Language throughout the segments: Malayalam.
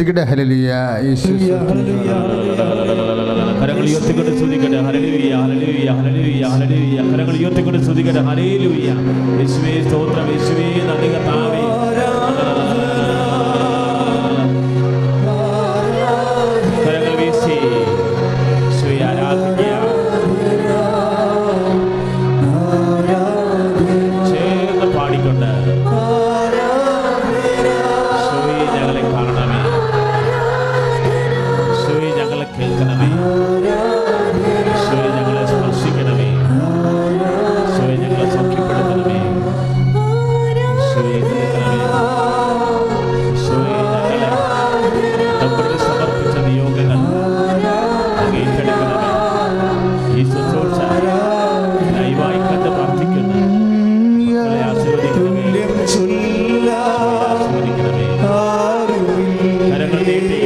ശ്രദ്ധിക്കട്ടെ. ഹല്ലേലൂയ. കരങ്ങൾ ഉയർത്തിക്കൊണ്ട് സ്തുതിക്കട്ടെ. Hallelujah hallelujah hallelujah hallelujah. കരങ്ങൾ ഉയർത്തിക്കൊണ്ട് സ്തുതിക്കട്ടെ. ഹല്ലേലൂയ. യേശുവേ സ്തോത്രം. യേശുവേ നന്ദി കർത്താവേ. കരങ്ങൾ വീശി യേശുവേ ആരാധിക്കുക. ചേർന്ന് പാടിക്കൊണ്ട് കേൾക്കണമേ. ഈശോയെ ഞങ്ങളെ സ്പർശിക്കണമേ. ഈശോയെ ഞങ്ങളെ സൗഖ്യപ്പെടുത്തണമേ. ഈശോയെ കേൾക്കണമേ. ഈശോയെ ഞങ്ങളെ നമ്മുടെ സമർപ്പിച്ച നിയോഗങ്ങൾ ഏറ്റെടുക്കണമേ. ഈ ശുശ്രൂഷ ലൈവായി കണ്ട് പ്രാർത്ഥിക്കുന്നു. മക്കളെ ആശീർവദിക്കണമേ. ആശീർവദിക്കണമേ. കരങ്ങൾ നീട്ടി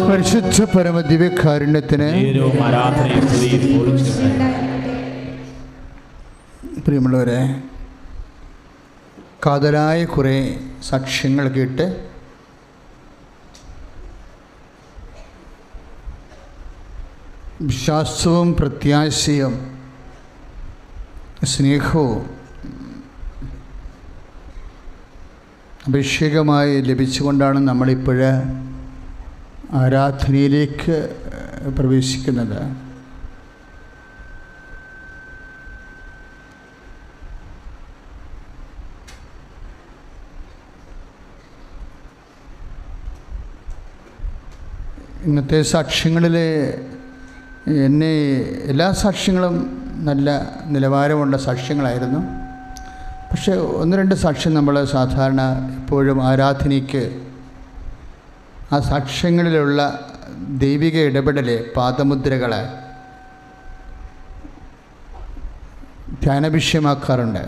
പരിശുദ്ധ പരമദിവ്യകാരുണ്യത്തിന് പ്രിയമുള്ളവരെ, കാതലായ കുറേ സാക്ഷ്യങ്ങൾ കേട്ട് വിശ്വാസവും പ്രത്യാശയും സ്നേഹവും അഭിഷേകമായി ലഭിച്ചുകൊണ്ടാണ് നമ്മളിപ്പോൾ ആരാധനയിലേക്ക് പ്രവേശിക്കുന്നത്. ഇന്നത്തെ സാക്ഷ്യങ്ങളിൽ എന്നെ എല്ലാ സാക്ഷ്യങ്ങളും നല്ല നിലവാരമുള്ള സാക്ഷ്യങ്ങളായിരുന്നു. പക്ഷേ ഒന്ന് രണ്ട് സാക്ഷ്യം നമ്മൾ സാധാരണ എപ്പോഴും ആരാധനയ്ക്ക് ആ സാക്ഷ്യങ്ങളിലുള്ള ദൈവിക ഇടപെടൽ, പാദമുദ്രകൾ ധ്യാനവിഷയമാക്കാറുണ്ട്.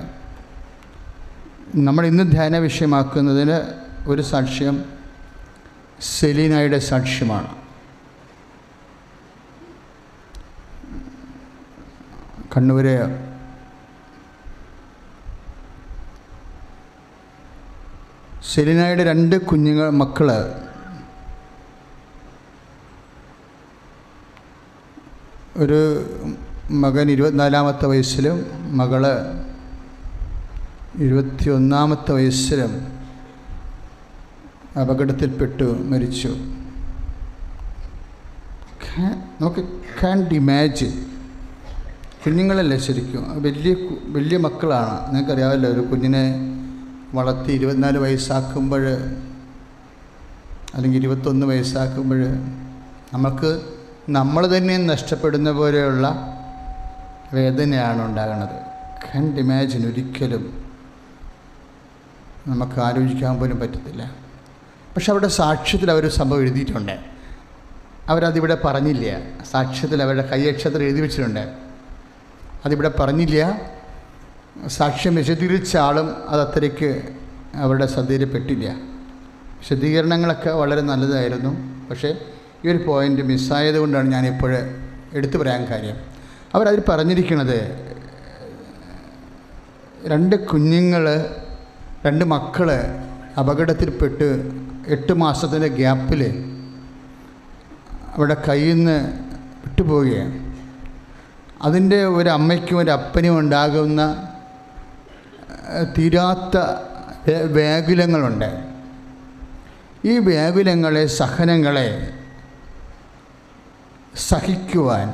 നമ്മൾ ഇന്ന് ധ്യാനവിഷയമാക്കുന്നതിന് ഒരു സാക്ഷ്യം സെലീനയുടെ സാക്ഷ്യമാണ്. കണ്ണൂര് സെലീനയുടെ 2 മക്കൾ ഒരു മകൻ 24-ാമത്തെ വയസ്സിലും മകള് 21-ാമത്തെ വയസ്സിലും അപകടത്തിൽപ്പെട്ടു മരിച്ചു. നമുക്ക് കാൻഡ് ഇമാജിൻ. കുഞ്ഞുങ്ങളല്ലേ ശരിക്കും, വലിയ മക്കളാണ്. നിങ്ങൾക്കറിയാമല്ലോ, ഒരു കുഞ്ഞിനെ വളർത്തി 24 വയസ്സാക്കുമ്പോൾ അല്ലെങ്കിൽ 21 വയസ്സാക്കുമ്പോൾ നമുക്ക് നമ്മൾ തന്നെ നഷ്ടപ്പെടുന്ന പോലെയുള്ള വേദനയാണ് ഉണ്ടാകുന്നത്. Kant imagine. ഒരിക്കലും നമുക്ക് ആലോചിക്കാൻ പോലും പറ്റത്തില്ല. പക്ഷെ അവരുടെ സാക്ഷ്യത്തിൽ അവർ സംഭവം എഴുതിയിട്ടുണ്ട്. അവരതിവിടെ പറഞ്ഞില്ല. സാക്ഷ്യത്തിൽ അവരുടെ കൈയക്ഷരത്തിൽ എഴുതി വെച്ചിട്ടുണ്ട്. അതിവിടെ പറഞ്ഞില്ല. സാക്ഷ്യം വിശദീകരിച്ച ആളും അതത്രയ്ക്ക് അവരുടെ ശ്രദ്ധയിൽപ്പെട്ടില്ല. വിശദീകരണങ്ങളൊക്കെ വളരെ നല്ലതായിരുന്നു. പക്ഷേ ഈ ഒരു പോയിൻ്റ് മിസ്സായത് കൊണ്ടാണ് ഞാനിപ്പോൾ എടുത്തു പറയാൻ കാര്യം. അവരതിൽ പറഞ്ഞിരിക്കുന്നത് 2 കുഞ്ഞുങ്ങൾ, 2 മക്കൾ അപകടത്തിൽപ്പെട്ട് 8 മാസത്തിൻ്റെ ഗ്യാപ്പിൽ അവിടെ കയ്യിൽ നിന്ന് വിട്ടുപോവുകയാണ്. അതിൻ്റെ ഒരമ്മയ്ക്കും ഒരപ്പനും ഉണ്ടാകുന്ന തീരാത്ത വ്യാകുലങ്ങളുണ്ട്. ഈ വ്യാകുലങ്ങളെ, സഹനങ്ങളെ സഹിക്കുവാൻ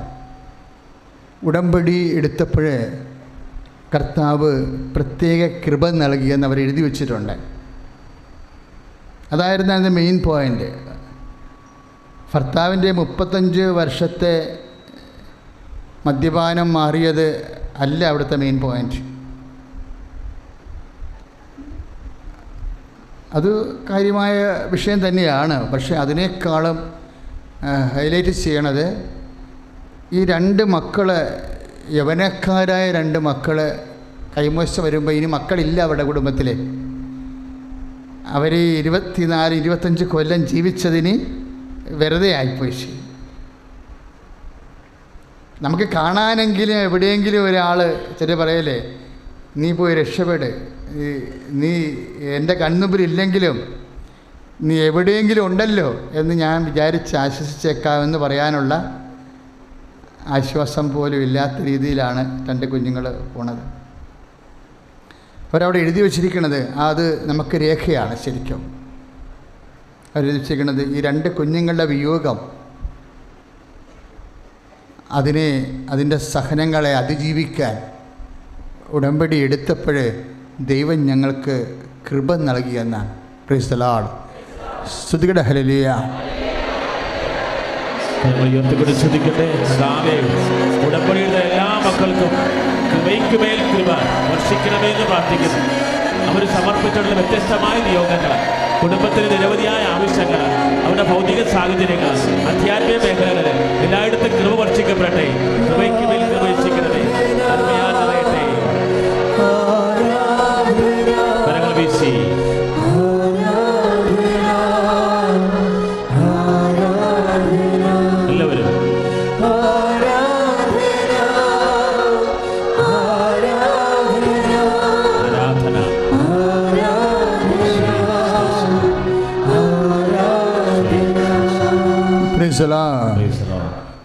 ഉടമ്പടി എടുത്തപ്പോൾ കർത്താവ് പ്രത്യേക കൃപ നൽകിയെന്ന് അവർ എഴുതി വച്ചിട്ടുണ്ട്. അതായിരുന്നു അതിൻ്റെ മെയിൻ പോയിൻ്റ്. ഭർത്താവിൻ്റെ 35 വർഷത്തെ മദ്യപാനം മാറിയത് അല്ല അവിടുത്തെ മെയിൻ പോയിൻ്റ്. അത് കാര്യമായ വിഷയം തന്നെയാണ്. പക്ഷേ അതിനേക്കാളും ഹൈലൈറ്റ് ചെയ്യണത് ഈ 2 മക്കൾ, യൗവനക്കാരായ 2 മക്കൾ കൈമോശം വരുമ്പോൾ ഇനി മക്കളില്ല അവരുടെ കുടുംബത്തിൽ. അവർ 24-25 കൊല്ലം ജീവിച്ചതിന് വെറുതെ ആയിപ്പോയി. നമുക്ക് കാണാനെങ്കിലും എവിടെയെങ്കിലും ഒരാൾ ചില പറയല്ലേ, നീ പോയി രക്ഷപ്പെട്, നീ എൻ്റെ കൺമുമ്പിലില്ലെങ്കിലും നീ എവിടെയെങ്കിലും ഉണ്ടല്ലോ എന്ന് ഞാൻ വിചാരിച്ച് ആശ്വസിച്ചേക്കാമെന്ന് പറയാനുള്ള ആശ്വാസം പോലും ഇല്ലാത്ത രീതിയിലാണ് 2 കുഞ്ഞുങ്ങൾ പോണത്. അവരവിടെ എഴുതി വച്ചിരിക്കുന്നത് അത് നമുക്ക് രേഖയാണ്. ശരിക്കും അവരെഴുതി വച്ചിരിക്കുന്നത് ഈ 2 കുഞ്ഞുങ്ങളുടെ വിയോഗം, അതിൻ്റെ സഹനങ്ങളെ അതിജീവിക്കാൻ ഉടമ്പടി എടുത്തപ്പോൾ ദൈവം ഞങ്ങൾക്ക് കൃപ നൽകിയെന്നാണ്. Praise the lord. സ്തുതിക്കട്ടെ. ഹല്ലേലൂയ. ഉടമ്പടിയുടെ എല്ലാ മക്കൾക്കും കൃപയ്ക്ക് മേൽ കൃപ വർഷിക്കണമേ എന്ന് പ്രാർത്ഥിക്കുന്നു. അവർ സമർപ്പിച്ചിട്ടുള്ള വ്യത്യസ്തമായ നിയോഗങ്ങൾ, കുടുംബത്തിന് നിരവധിയായ ആവശ്യങ്ങൾ, അവരുടെ ഭൗതിക സാഹചര്യങ്ങൾ, ആധ്യാത്മിക മേഖലകൾ എല്ലായിടത്തും കൃപ വർഷിക്കപ്പെടട്ടെ. കൃപയ്ക്ക് മേൽ കൃപ വർഷിക്കണമേ. നന്മയാൽ നിറയട്ടെ. കരങ്ങൾ വീശി എല്ലാവരും ആരാധന.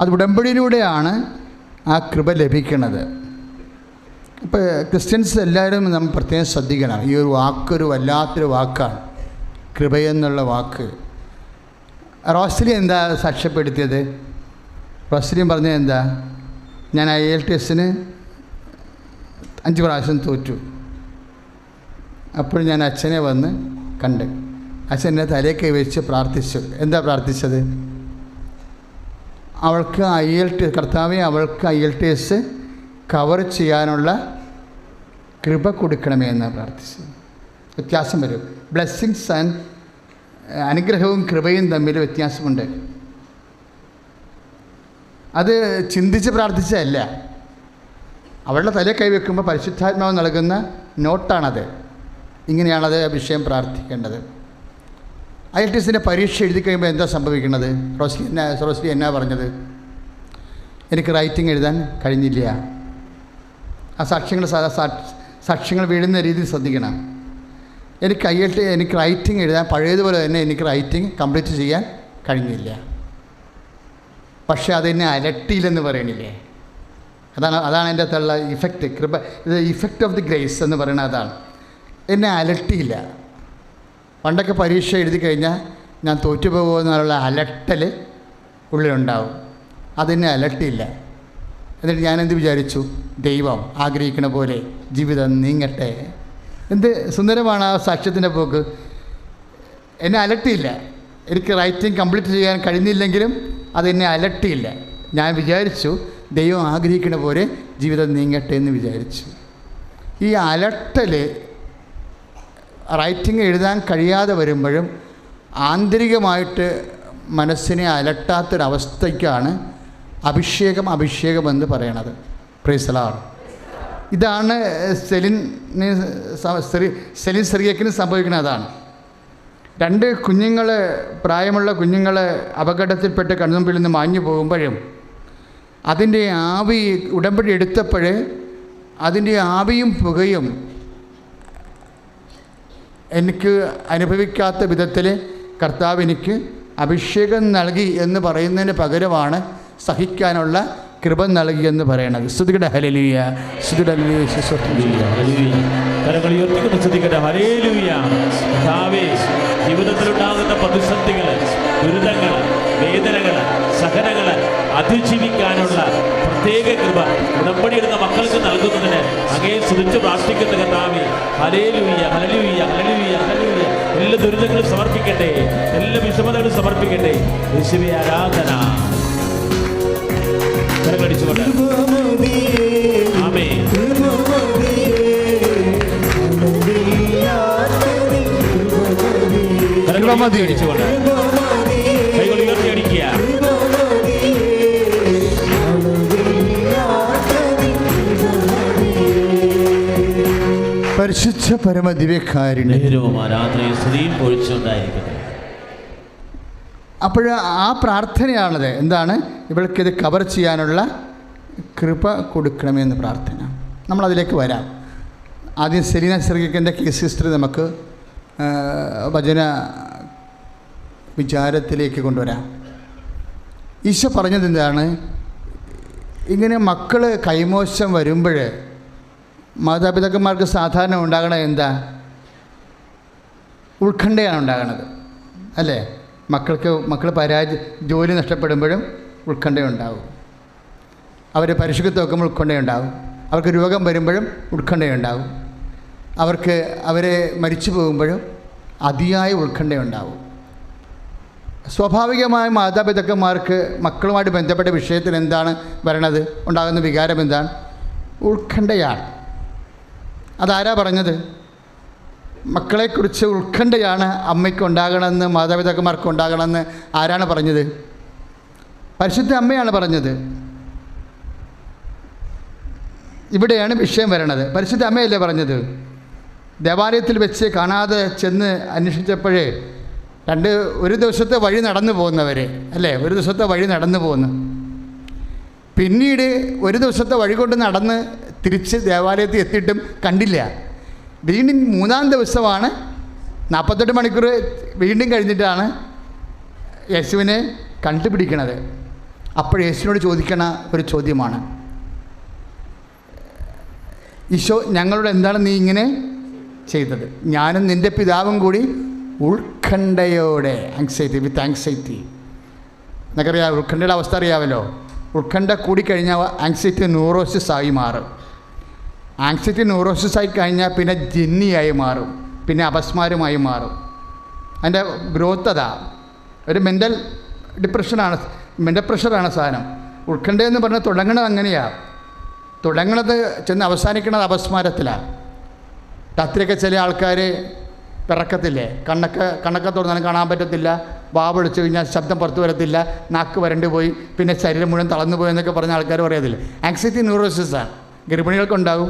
അത് ഉടമ്പടിയിലൂടെയാണ് ആ കൃപ ലഭിക്കുന്നത്. ഇപ്പോൾ ക്രിസ്ത്യൻസ് എല്ലാവരും നമ്മൾ പ്രത്യേകം ശ്രദ്ധിക്കണം. ഈ ഒരു വാക്കൊരു വല്ലാത്തൊരു വാക്കാണ്, കൃപയെന്നുള്ള വാക്ക്. റോസ്ലിൻ എന്താ സാക്ഷ്യപ്പെടുത്തിയത്? റോസ്ലിൻ പറഞ്ഞത് എന്താ? ഞാൻ IELTS 5 പ്രാവശ്യം തോറ്റു. അപ്പോൾ ഞാൻ അച്ഛനെ വന്ന് കണ്ട്, അച്ഛൻ എന്നെ തലയൊക്കെ വെച്ച് പ്രാർത്ഥിച്ചു. എന്താ പ്രാർത്ഥിച്ചത്? അവൾക്ക് കർത്താവെ അവൾക്ക് IELTS കവർ ചെയ്യാനുള്ള കൃപ കൊടുക്കണമേ എന്നാണ് പ്രാർത്ഥിച്ചത്. വ്യത്യാസം വരും. ബ്ലെസ്സിങ്സ് ആൻഡ് അനുഗ്രഹവും കൃപയും തമ്മിൽ വ്യത്യാസമുണ്ട്. അത് ചിന്തിച്ച് പ്രാർത്ഥിച്ചതല്ല. അവളുടെ തലയിൽ കൈവെക്കുമ്പോൾ പരിശുദ്ധാത്മാവ് നൽകുന്ന നോട്ടാണത്. ഇങ്ങനെയാണത് വിഷയം പ്രാർത്ഥിക്കേണ്ടത്. IELTS പരീക്ഷ എഴുതി കഴിയുമ്പോൾ എന്താ സംഭവിക്കുന്നത്? റോസ്ലി എന്നാ പറഞ്ഞത്? എനിക്ക് റൈറ്റിംഗ് എഴുതാൻ കഴിഞ്ഞില്ല. ആ സാക്ഷ്യങ്ങൾ വീഴുന്ന രീതി ശ്രദ്ധിക്കണം. എനിക്ക് റൈറ്റിംഗ് എഴുതാൻ പഴയതുപോലെ തന്നെ എനിക്ക് റൈറ്റിംഗ് കംപ്ലീറ്റ് ചെയ്യാൻ കഴിഞ്ഞില്ല. പക്ഷേ അതെന്നെ അലട്ടിയില്ലെന്ന് പറയണില്ലേ? അതാണ് എൻ്റെ അകത്തുള്ള ഇഫക്റ്റ്. കൃപ, ഇത് ഇഫക്റ്റ് ഓഫ് ദി ഗ്രേസ് എന്ന് പറയുന്നത് അതാണ്. എന്നെ അലട്ടിയില്ല. പണ്ടൊക്കെ പരീക്ഷ എഴുതി കഴിഞ്ഞാൽ ഞാൻ തോറ്റുപോകുമെന്നുള്ള അലട്ടൽ ഉള്ളിലുണ്ടാവും. അതെന്നെ അലട്ടിയില്ല. എന്നിട്ട് ഞാനെന്ത് വിചാരിച്ചു? ദൈവം ആഗ്രഹിക്കണ പോലെ ജീവിതം നീങ്ങട്ടെ. എന്ത് സുന്ദരമാണ് ആ സാക്ഷ്യത്തിൻ്റെ പോക്ക്. എന്നെ അലട്ടിയില്ല. എനിക്ക് റൈറ്റിംഗ് കംപ്ലീറ്റ് ചെയ്യാൻ കഴിഞ്ഞില്ലെങ്കിലും അതെന്നെ അലട്ടിയില്ല. ഞാൻ വിചാരിച്ചു ദൈവം ആഗ്രഹിക്കണ പോലെ ജീവിതം നീങ്ങട്ടെ എന്ന് വിചാരിച്ചു. ഈ അലട്ടൽ റൈറ്റിംഗ് എഴുതാൻ കഴിയാതെ വരുമ്പോഴും ആന്തരികമായിട്ട് മനസ്സിനെ അലട്ടാത്തൊരവസ്ഥയ്ക്കാണ് അഭിഷേകമെന്ന് പറയണത്. Price the Lord. ഇതാണ് സെലിൻ സിറിയക്കിന് സംഭവിക്കുന്നത്. അതാണ് 2 കുഞ്ഞുങ്ങൾ, പ്രായമുള്ള കുഞ്ഞുങ്ങൾ അപകടത്തിൽപ്പെട്ട് കൺമുമ്പിൽ നിന്ന് മാഞ്ഞു പോകുമ്പോഴും അതിൻ്റെ ആവി ഉടമ്പടി എടുത്തപ്പോൾ അതിൻ്റെ ആവിയും പുകയും എനിക്ക് അനുഭവിക്കാത്ത വിധത്തിൽ കർത്താവ് എനിക്ക് അഭിഷേകം നൽകി എന്ന് പറയുന്നതിന് പകരമാണ് സഹിക്കാനുള്ള കൃപ നൽകിയെന്ന് പറയണത്. സ്തുതിക്കട്ടെ ഹല്ലേലൂയ, സ്തുതിക്കട്ടെ ഹല്ലേലൂയ, സ്തോത്രം ചെയ്യുക. കരങ്ങൾ ഉയർത്തിക്കൊണ്ട് സ്തുതിക്കട്ടെ ഹല്ലേലൂയ. കർത്താവേ, ജീവിതത്തിലുണ്ടാകുന്ന പ്രതിസന്ധികൾ, ദുരിതങ്ങൾ, വേദനകൾ, സഹനങ്ങൾ അതിജീവിക്കാനുള്ള പ്രത്യേക കൃപ ഉടമ്പടിയിടുന്ന മക്കൾക്ക് നൽകുന്നതിന് അങ്ങേ സ്തുതിച്ച് പ്രാർത്ഥിക്കുന്ന കർത്താവേ, ഹല്ലേലൂയ, ഹല്ലേലൂയ, ഹല്ലേലൂയ, ഹല്ലേലൂയ. എല്ലാ ദുരിതങ്ങളും സമർപ്പിക്കട്ടെ, എല്ലാ വിഷമതകളും സമർപ്പിക്കട്ടെ. യേശുവേ ആരാധന. കരങ്ങളടിച്ചുകൊണ്ട് ആമേൻ. കരങ്ങളടിച്ചുകൊണ്ട് കൈകൾ ഉയർത്തി അടിക്കുക. പരിശുദ്ധ പരമദിവ്യകാരുണ്യം ആരാധനയും സ്തുതിയും പൊഴിച്ചുകൊണ്ടായിരിക്കട്ടെ. അപ്പോൾ ആ പ്രാർത്ഥനയാണത്. എന്താണ്? ഇവൾക്കിത് കവർ ചെയ്യാനുള്ള കൃപ കൊടുക്കണമെന്ന് പ്രാർത്ഥന. നമ്മളതിലേക്ക് വരാം. ആദ്യം സെലീന സെർഗിക്കിൻ്റെ കേസ് ഹിസ്റ്ററി നമുക്ക് വചന വിചാരത്തിലേക്ക് കൊണ്ടുവരാം. ഈശോ പറഞ്ഞത് എന്താണ്? ഇങ്ങനെ മക്കൾ കൈമോശം വരുമ്പോൾ മാതാപിതാക്കന്മാർക്ക് സാധാരണ ഉണ്ടാകണത് എന്താ? ഉത്കണ്ഠയാണ് ഉണ്ടാകണത്, അല്ലേ? മക്കൾ ജോലി നഷ്ടപ്പെടുമ്പോഴും ഉത്കണ്ഠയുണ്ടാവും. അവർ പരിശുദ്ധ വെക്കുമ്പോൾ ഉത്കണ്ഠയുണ്ടാവും. അവർക്ക് രോഗം വരുമ്പോഴും ഉത്കണ്ഠയുണ്ടാവും. അവരെ മരിച്ചു പോകുമ്പോഴും അതിയായ ഉത്കണ്ഠയുണ്ടാവും. സ്വാഭാവികമായ മാതാപിതാക്കന്മാർക്ക് മക്കളുമായിട്ട് ബന്ധപ്പെട്ട വിഷയത്തിൽ എന്താണ് വരണത്? ഉണ്ടാകുന്ന വികാരം എന്താണ്? ഉത്കണ്ഠയാണ്. അതാരാ പറഞ്ഞത്? മക്കളെക്കുറിച്ച് ഉത്കണ്ഠയാണ് അമ്മയ്ക്ക് ഉണ്ടാകണമെന്ന്, മാതാപിതാക്കന്മാർക്ക് ഉണ്ടാകണമെന്ന് ആരാണ് പറഞ്ഞത്? പരിശുദ്ധ അമ്മയാണ് പറഞ്ഞത്. ഇവിടെയാണ് വിഷയം വരണത്. പരിശുദ്ധ അമ്മയല്ലേ പറഞ്ഞത്? ദേവാലയത്തിൽ വെച്ച് കാണാതെ ചെന്ന് അന്വേഷിച്ചപ്പോഴേ ഒരു ദിവസത്തെ വഴി നടന്നു പോകുന്നവർ, അല്ലേ? ഒരു ദിവസത്തെ വഴി നടന്നു പോകുന്നു. പിന്നീട് ഒരു ദിവസത്തെ വഴി കൊണ്ട് നടന്ന് തിരിച്ച് ദേവാലയത്തിൽ എത്തിയിട്ടും കണ്ടില്ല. വീണ്ടും 3-ാം ദിവസമാണ്, 48 മണിക്കൂർ വീണ്ടും കഴിഞ്ഞിട്ടാണ് യേശുവിനെ കണ്ടുപിടിക്കണത്. അപ്പോൾ യേശുവിനോട് ചോദിക്കണ ഒരു ചോദ്യമാണ്, ഈശോ ഞങ്ങളോട് എന്താണ് നീ ഇങ്ങനെ ചെയ്തത്? ഞാനും നിൻ്റെ പിതാവും കൂടി ഉത്കണ്ഠയോടെ, വിത്ത് ആങ്സൈറ്റി. നിനക്കറിയാം ഉത്കണ്ഠയുടെ അവസ്ഥ അറിയാമല്ലോ. ഉത്കണ്ഠ കൂടിക്കഴിഞ്ഞാൽ ആങ്സൈറ്റി ന്യൂറോസിസ് ആയി മാറും. ആങ്സൈറ്റി ന്യൂറോസിസ് ആയി കഴിഞ്ഞാൽ പിന്നെ ജിന്നിയായി മാറും, പിന്നെ അപസ്മാരമായി മാറും. അതിൻ്റെ ഗ്രോത്ത് അതാ. ഒരു മെൻ്റൽ പ്രഷറാണ് സാധനം. ഉത്കണ്ഠയെന്ന് പറഞ്ഞാൽ തുടങ്ങണത് അങ്ങനെയാണ്. തുടങ്ങണത് ചെന്ന് അവസാനിക്കണത് അപസ്മാരത്തിലാണ്. രാത്രിയൊക്കെ ചില ആൾക്കാർ പിറക്കത്തില്ലേ, കണ്ണൊക്കെ തുറന്നാലും കാണാൻ പറ്റത്തില്ല, വാവൊളിച്ചു കഴിഞ്ഞാൽ ശബ്ദം പുറത്തു വരത്തില്ല, നാക്ക് വരണ്ടു പോയി, പിന്നെ ശരീരം മുഴുവൻ തളർന്നു പോയി എന്നൊക്കെ പറഞ്ഞ ആൾക്കാർ പറയത്തില്ല. ആങ്സൈറ്റി ന്യൂറോസിസാണ്. ഗർഭിണികൾക്കുണ്ടാവും,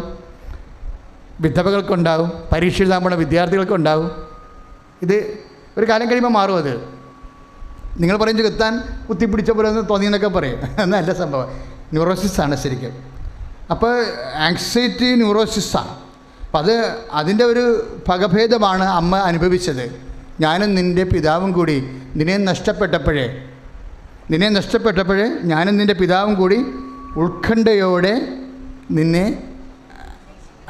വിധവകൾക്കുണ്ടാവും, പരീക്ഷ എഴുതാൻ പോണ വിദ്യാർത്ഥികൾക്കുണ്ടാവും. ഇത് ഒരു കാലം കഴിയുമ്പോൾ മാറും. അത് നിങ്ങൾ പറയും ചെകുത്താൻ കുത്തിപ്പിടിച്ച പോലെ ഒന്ന് തോന്നിയെന്നൊക്കെ പറയും. എന്നല്ല സംഭവം, ന്യൂറോസിസാണ് ശരിക്കും. അപ്പോൾ ആങ്സൈറ്റി ന്യൂറോസിസാണ്. അപ്പം അതിൻ്റെ ഒരു ഭഗഭേദമാണ് അമ്മ അനുഭവിച്ചത്. ഞാനും നിൻ്റെ പിതാവും കൂടി നിന്നെ നഷ്ടപ്പെട്ടപ്പോഴേ ഞാനും നിൻ്റെ പിതാവും കൂടി ഉത്കണ്ഠയോടെ നിന്നെ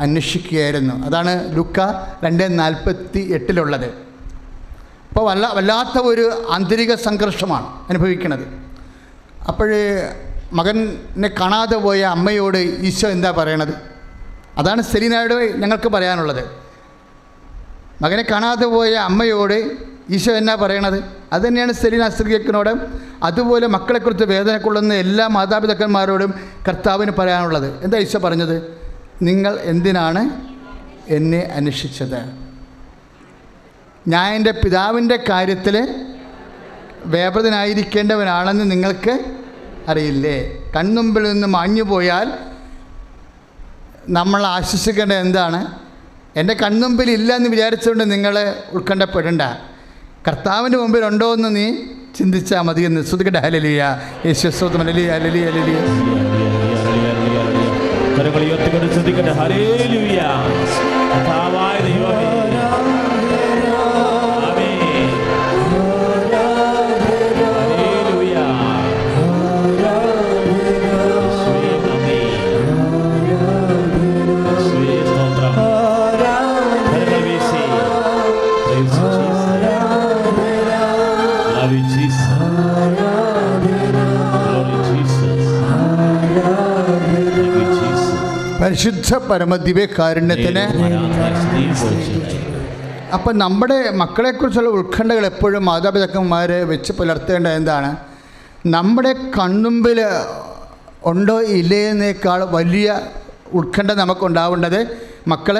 അന്വേഷിക്കുകയായിരുന്നു. അതാണ് ലൂക്ക 2:48 അപ്പോൾ വല്ലാത്ത ഒരു ആന്തരിക സംഘർഷമാണ് അനുഭവിക്കുന്നത്. അപ്പോൾ മകനെ കാണാതെ പോയ അമ്മയോട് ഈശോ എന്താ പറയണത്? അതാണ് സെലീനയോട് ഞങ്ങൾക്ക് പറയാനുള്ളത്. മകനെ കാണാതെ പോയ അമ്മയോട് ഈശോ എന്നാ പറയണത്? അതുതന്നെയാണ് സെലീന സ്ത്രീയക്കിനോടും അതുപോലെ മക്കളെക്കുറിച്ച് വേദന കൊള്ളുന്ന എല്ലാ മാതാപിതാക്കന്മാരോടും കർത്താവിന് പറയാനുള്ളത്. എന്താ ഈശോ പറഞ്ഞത്? നിങ്ങൾ എന്തിനാണ് എന്നെ അന്വേഷിച്ചത്? ഞാൻ എൻ്റെ പിതാവിൻ്റെ കാര്യത്തിൽ വ്യാപൃതനായിരിക്കേണ്ടവനാണെന്ന് നിങ്ങൾക്ക് അറിയില്ലേ? കൺമുമ്പിൽ നിന്ന് മാഞ്ഞു പോയാൽ നമ്മൾ ആശ്വസിക്കേണ്ടത് എന്താണ്? എൻ്റെ കൺമുമ്പിൽ ഇല്ല എന്ന് വിചാരിച്ചുകൊണ്ട് നിങ്ങൾ ഉത്കണ്ഠപ്പെടേണ്ട. കർത്താവിൻ്റെ മുമ്പിൽ ഉണ്ടോ എന്ന് നീ ചിന്തിച്ചാൽ മതി എന്ന്. സ്തുതിക്കട്ടെ. ഹല്ലേലൂയ. യേശുവേ സ്തോത്രം. Hallelujah, hallelujah, hallelujah. കരങ്ങൾ ഉയർത്തിക്കൊണ്ട് സ്തുതിക്കട്ടെ. ഹല്ലേലൂയ. കർത്താവായ ദൈവമേ, പരിശുദ്ധ പരമദിവ്യകാരുണ്യത്തിന്. അപ്പം നമ്മുടെ മക്കളെക്കുറിച്ചുള്ള ഉത്കണ്ഠകൾ എപ്പോഴും മാതാപിതാക്കന്മാർ വെച്ച് പുലർത്തേണ്ടത് എന്താണ്? നമ്മുടെ കൺമുമ്പിൽ ഉണ്ടോ ഇല്ലേന്നേക്കാൾ വലിയ ഉത്കണ്ഠ നമുക്കുണ്ടാവേണ്ടത് മക്കൾ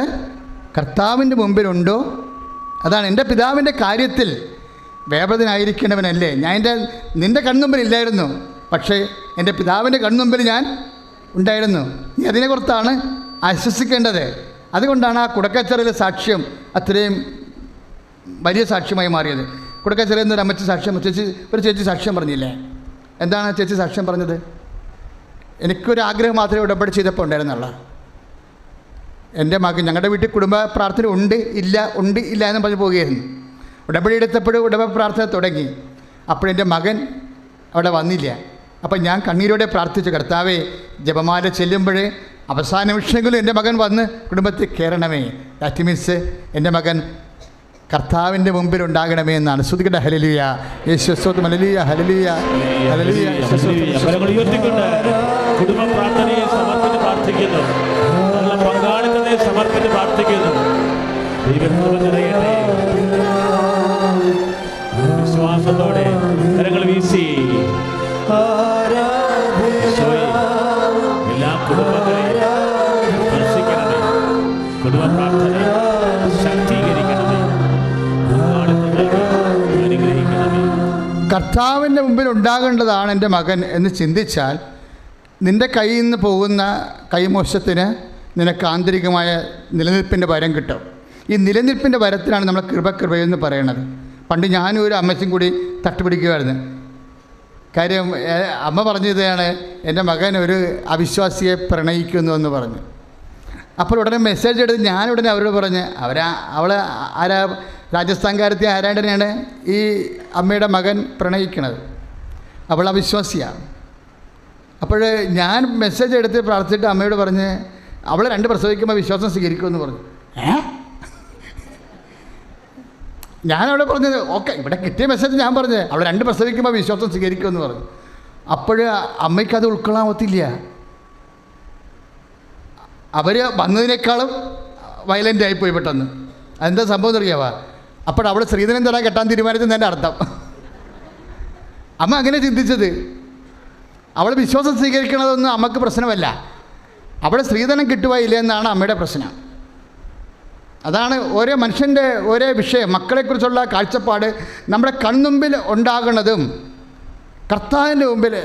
കർത്താവിൻ്റെ മുമ്പിലുണ്ടോ. അതാണ് എൻ്റെ പിതാവിൻ്റെ കാര്യത്തിൽ വേവൃതനായിരിക്കേണ്ടവനല്ലേ. ഞാൻ നിൻ്റെ കൺമുമ്പിൽ ഇല്ലായിരുന്നു, പക്ഷേ എൻ്റെ പിതാവിൻ്റെ കൺമുമ്പിൽ ഞാൻ ഉണ്ടായിരുന്നു. നീ അതിനെക്കുറിച്ചാണ് ആശ്വസിക്കേണ്ടത്. അതുകൊണ്ടാണ് ആ കുടക്കച്ചെറിയിലെ സാക്ഷ്യം അത്രയും വലിയ സാക്ഷ്യമായി മാറിയത്. കുടക്കച്ചെറിയിൽ നിന്നൊരു അമ്മച്ചി സാക്ഷ്യം, ഒരു ചേച്ചി സാക്ഷ്യം പറഞ്ഞില്ലേ? എന്താണ് ചേച്ചി സാക്ഷ്യം പറഞ്ഞത്? എനിക്കൊരാഗ്രഹം മാത്രമേ ഉടമ്പടി ചെയ്തപ്പോൾ ഉണ്ടായിരുന്നുള്ളൂ. എൻ്റെ മകൻ, ഞങ്ങളുടെ വീട്ടിൽ കുടുംബ പ്രാർത്ഥന ഉണ്ട് ഇല്ല എന്ന് പറഞ്ഞ് പോവുകയായിരുന്നു. ഉടമ്പടി എടുത്തപ്പോഴും ഉടമ്പ പ്രാർത്ഥന തുടങ്ങി. അപ്പോഴെൻ്റെ മകൻ അവിടെ വന്നില്ല. അപ്പം ഞാൻ കണ്ണീരോടെ പ്രാർത്ഥിച്ചു, കർത്താവേ, ജപമാല ചെല്ലുമ്പോഴേ അവസാന നിമിഷമെങ്കിലും എൻ്റെ മകൻ വന്ന് കുടുംബത്തിൽ കയറണമേ. ദാറ്റ് മീൻസ് എൻ്റെ മകൻ കർത്താവിൻ്റെ മുമ്പിൽ ഉണ്ടാകണമേ എന്നാണ്. ശ്രുതികട ഹല്ലേലൂയ, യേശുസ്തോത്രം, ഹല്ലേലൂയ, ഹല്ലേലൂയ, ഹല്ലേലൂയ. കുടുംബ പ്രാർത്ഥനയെ സമർപ്പിച്ച് പ്രാർത്ഥിക്കുന്നു, പങ്കാളിത്തത്തെ സമർപ്പിച്ച് പ്രാർത്ഥിക്കുന്നു. വിശ്വാസത്തോടെ കരങ്ങൾ വീശി എല്ലാ കുടുംബങ്ങളെയും സ്പർശിക്കണമേ. കുടുംബ പ്രാർത്ഥനയെ ശക്തീകരിക്കണമേ, അനുഗ്രഹിക്കണമേ. കർത്താവിൻ്റെ മുമ്പിൽ ഉണ്ടാകേണ്ടതാണ് എൻ്റെ മകൻ എന്ന് ചിന്തിച്ചാൽ നിൻ്റെ കയ്യിൽ നിന്ന് പോകുന്ന കൈമോശത്തിന് നിനക്ക് ആന്തരികമായ നിലനിൽപ്പിൻ്റെ വരം കിട്ടും. ഈ നിലനിൽപ്പിൻ്റെ വരത്തിനാണ് നമ്മൾ കൃപയെന്ന് പറയുന്നത്. പണ്ട് ഞാനും ഒരു അമ്മച്ചും കൂടി തട്ടുപിടിക്കുമായിരുന്നു. കാര്യം അമ്മ പറഞ്ഞതാണ്, എൻ്റെ മകൻ ഒരു അവിശ്വാസിയെ പ്രണയിക്കുന്നു എന്ന് പറഞ്ഞു. അപ്പോൾ ഉടനെ മെസ്സേജ് എടുത്ത് ഞാനുടനെ അവരോട് പറഞ്ഞ്, അവൾ ആരാ, രാജസ്ഥാൻകാരത്തി ആരാണ്ടനെയാണ് ഈ അമ്മയുടെ മകൻ പ്രണയിക്കണത്, അവൾ അവിശ്വാസിയാണ്. അപ്പോൾ ഞാൻ മെസ്സേജ് എടുത്ത് പ്രാർത്ഥിച്ചിട്ട് അമ്മയോട് പറഞ്ഞ്, അവൾ 2 പ്രസവിക്കുമ്പോൾ വിശ്വാസം സ്വീകരിക്കുമെന്ന് പറഞ്ഞു. ഞാനവിടെ പറഞ്ഞത് ഓക്കെ, ഇവിടെ കിട്ടിയ മെസ്സേജ് ഞാൻ പറഞ്ഞത് അവൾ 2 പ്രസവിക്കുമ്പോൾ വിശ്വാസം സ്വീകരിക്കുമെന്ന് പറഞ്ഞു. അപ്പോൾ അമ്മയ്ക്കത് ഉൾക്കൊള്ളാൻ ഒത്തില്ല. അവർ വന്നതിനേക്കാളും വയലൻ്റ് ആയിപ്പോയി പെട്ടെന്ന്. അതെന്താ സംഭവം എന്നറിയാവാ? അപ്പോൾ അവൾ സ്ത്രീധനം തരാൻ കെട്ടാൻ തീരുമാനിച്ചെന്നതിൻ്റെ അർത്ഥം. അമ്മ അങ്ങനെ ചിന്തിച്ചത്. അവൾ വിശ്വാസം സ്വീകരിക്കണതൊന്നും അമ്മക്ക് പ്രശ്നമല്ല, അവിടെ സ്ത്രീധനം കിട്ടുക ഇല്ല എന്നാണ് അമ്മയുടെ പ്രശ്നം. അതാണ് ഓരോ മനുഷ്യൻ്റെ ഓരോ വിഷയം. മക്കളെക്കുറിച്ചുള്ള കാഴ്ചപ്പാട് നമ്മുടെ കൺമുമ്പിൽ ഉണ്ടാകുന്നതും കർത്താവിൻ്റെ മുമ്പിൽ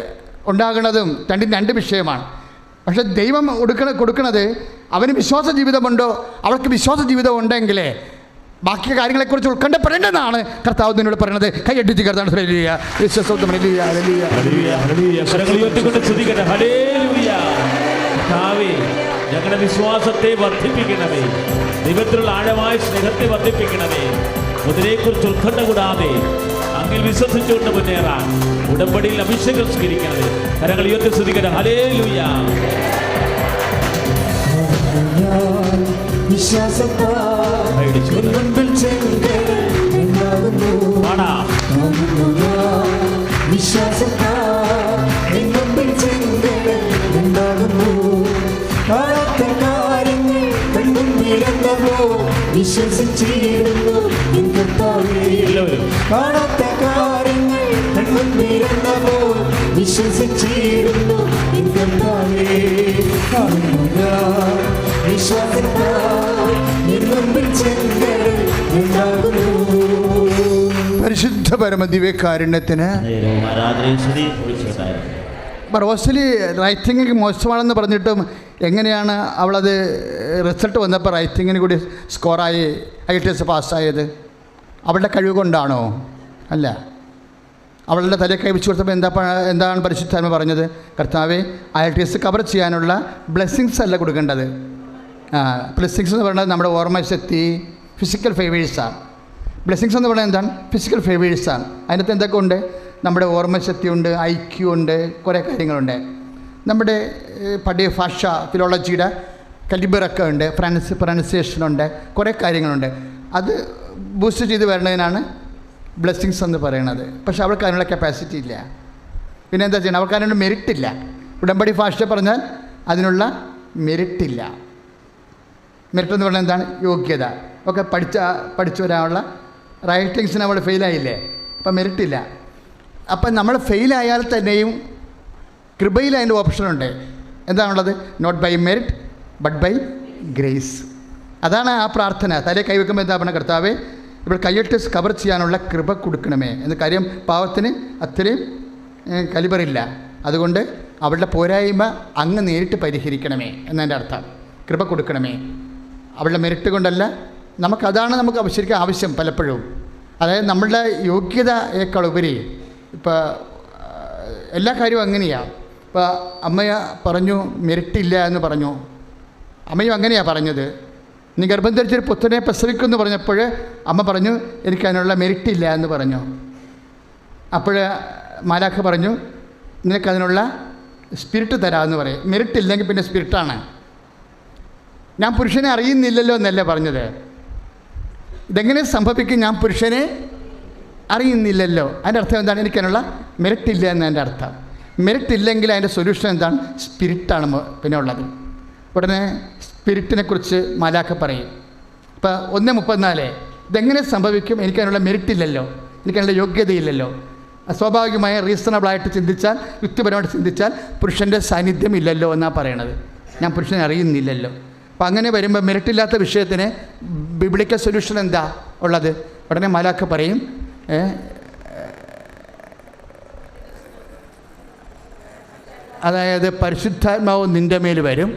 ഉണ്ടാകുന്നതും രണ്ട് വിഷയമാണ്. പക്ഷെ ദൈവം കൊടുക്കുന്നത് അവന് വിശ്വാസ ജീവിതമുണ്ടോ, അവൾക്ക് വിശ്വാസ ജീവിതം ഉണ്ടെങ്കിലേ ബാക്കി കാര്യങ്ങളെക്കുറിച്ച് ഉത്കണ്ഠപ്പെടേണ്ടതാണ് കർത്താവ് നിന്നോട് പറയുന്നത്. കൈയടിച്ച് കർത്താവ് ഞങ്ങളുടെ വിശ്വാസത്തെ വർദ്ധിപ്പിക്കണമേ, ദൈവത്തിലുള്ള ആഴമായ സ്നേഹത്തെ വർദ്ധിപ്പിക്കണമേ. മുതലെക്കുറിച്ച് ഉത്കണ്ഠ കൂടാതെ അങ്ങിൽ വിശ്വസിച്ചുകൊണ്ട് മുന്നേറാൻ ഉടമ്പടിയിൽ അഭിഷേകം സ്വീകരിക്കണമേ. കരങ്ങൾ ഉയർത്തി സ്തുതിക്കട്ടെ. ഹല്ലേലൂയ. വിശ്വസിച്ചിരുന്നു കാണാത്ത കാര്യങ്ങൾ വിശ്വസിച്ചിരുന്നു പരിശുദ്ധ പരമദിവ്യകാരുണ്യത്തിന്. റോസലി റൈറ്റിംഗ് മോശമാണെന്ന് പറഞ്ഞിട്ടും എങ്ങനെയാണ് അവളത് റിസൾട്ട് വന്നപ്പോൾ റൈറ്റിങ്ങിന് കൂടി സ്കോറായി IELTS പാസ്സായത്? അവളുടെ കഴിവ് കൊണ്ടാണോ? അല്ല. അവളുടെ തലയിൽ കൈവച്ച് കൊടുത്തപ്പോൾ എന്താണ് പരിശുദ്ധാത്മ പറഞ്ഞത്? കർത്താവേ, IELTS കവർ ചെയ്യാനുള്ള ബ്ലെസ്സിങ്സ് അല്ല കൊടുക്കേണ്ടത്. ബ്ലെസ്സിങ്സ് എന്ന് പറയുന്നത് നമ്മുടെ ഓർമ്മശക്തി, ഫിസിക്കൽ ഫേവേഴ്സാണ്. ബ്ലെസ്സിങ്സ് എന്ന് പറയുന്നത് എന്താണ്? ഫിസിക്കൽ ഫേവേഴ്സാണ്. അതിനകത്ത് എന്തൊക്കെ ഉണ്ട്? നമ്മുടെ ഓർമ്മശക്തി ഉണ്ട്, IQ ഉണ്ട്, കുറേ കാര്യങ്ങളുണ്ട്. നമ്മുടെ പഴയ ഭാഷ ഫിലോളജിയുടെ കലിബറൊക്കെ ഉണ്ട്, പ്രൊനൗൺസിയേഷനുണ്ട്, കുറേ കാര്യങ്ങളുണ്ട്. അത് ബൂസ്റ്റ് ചെയ്ത് വരുന്നതിനാണ് ബ്ലെസ്സിങ്സ് എന്ന് പറയുന്നത്. പക്ഷെ അവൾക്ക് അതിനുള്ള കപ്പാസിറ്റി ഇല്ല. പിന്നെ എന്താ ചെയ്യണം? അവൾക്ക് അതിനുള്ള മെറിറ്റ് ഇല്ല. ഉടമ്പടി ഭാഷ പറഞ്ഞാൽ അതിനുള്ള മെറിറ്റില്ല. മെറിറ്റ് എന്ന് പറഞ്ഞാൽ എന്താണ്? യോഗ്യത. ഒക്കെ പഠിച്ചു വരാനുള്ള റൈറ്റിങ്സിന് അവൾ ഫെയിലായില്ലേ, അപ്പം മെറിറ്റില്ല. അപ്പം നമ്മൾ ഫെയിലായാൽ തന്നെയും കൃപയിൽ അതിൻ്റെ ഓപ്ഷനുണ്ട്. എന്താണുള്ളത്? Not by merit but by grace. അതാണ് ആ പ്രാർത്ഥന. തലേ കൈവെക്കുമ്പോൾ എന്താ പറഞ്ഞ? കർത്താവേ, ഇവിടെ കൈയിട്ട് കവർ ചെയ്യാനുള്ള കൃപ കൊടുക്കണമേ എന്ന്. കാര്യം പാവത്തിന് അത്രയും കലിബറില്ല, അതുകൊണ്ട് അവളുടെ പോരായ്മ അങ്ങ് നേരിട്ട് പരിഹരിക്കണമേ എന്നതിൻ്റെ അർത്ഥം. കൃപ കൊടുക്കണമേ. അവളുടെ മെറിറ്റ് കൊണ്ടല്ല, നമുക്കതാണ് നമുക്ക് ശരിക്കും ആവശ്യം പലപ്പോഴും. അതായത് നമ്മളുടെ യോഗ്യതയേക്കാൾ ഉപരി ഇപ്പോൾ എല്ലാ കാര്യവും അങ്ങനെയാണ്. ഇപ്പോൾ അമ്മ പറഞ്ഞു മെറിറ്റില്ല എന്ന് പറഞ്ഞു. അമ്മയും അങ്ങനെയാണ് പറഞ്ഞത്. നീ ഗർഭം ധരിച്ചൊരു പുത്രനെ പ്രസവിക്കുമെന്ന് പറഞ്ഞപ്പോൾ അമ്മ പറഞ്ഞു എനിക്കതിനുള്ള മെറിറ്റില്ല എന്ന് പറഞ്ഞു. അപ്പോൾ മാലാഖ പറഞ്ഞു നിനക്കതിനുള്ള സ്പിരിറ്റ് തരാമെന്ന് പറയും. മെറിറ്റ് ഇല്ലെങ്കിൽ പിന്നെ സ്പിരിറ്റാണ്. ഞാൻ പുരുഷനെ അറിയുന്നില്ലല്ലോ എന്നല്ലേ പറഞ്ഞത്. ഇതെങ്ങനെ സംഭവിക്കും? ഞാൻ പുരുഷനെ അറിയുന്നില്ലല്ലോ. അതിൻ്റെ അർത്ഥം എന്താണ്? എനിക്കതിനുള്ള മെറിറ്റ് ഇല്ല എന്നതിൻ്റെ അർത്ഥം. മെറിറ്റ് ഇല്ലെങ്കിൽ അതിൻ്റെ സൊല്യൂഷൻ എന്താണ്? സ്പിരിറ്റാണ് പിന്നെ ഉള്ളത്. ഉടനെ സ്പിരിറ്റിനെ കുറിച്ച് മാലാഖ പറയും. ഇപ്പോൾ 1:34 ഇതെങ്ങനെ സംഭവിക്കും? എനിക്കതിനുള്ള മെറിറ്റ് ഇല്ലല്ലോ, എനിക്കതിനുള്ള യോഗ്യതയില്ലല്ലോ. സ്വാഭാവികമായ റീസണബിളായിട്ട് ചിന്തിച്ചാൽ, യുക്തിപരമായിട്ട് ചിന്തിച്ചാൽ പുരുഷൻ്റെ സാന്നിധ്യം ഇല്ലല്ലോ എന്നാണ് പറയണത്. ഞാൻ പുരുഷനെ അറിയുന്നില്ലല്ലോ. അപ്പം അങ്ങനെ വരുമ്പോൾ മെറിറ്റില്ലാത്ത വിഷയത്തിന് ബിബ്ലിക്കൽ സൊല്യൂഷൻ എന്താ ഉള്ളത്? ഉടനെ മാലാഖ പറയും അതായത് പരിശുദ്ധാത്മാവ് നിൻ്റെ മേൽ വരും,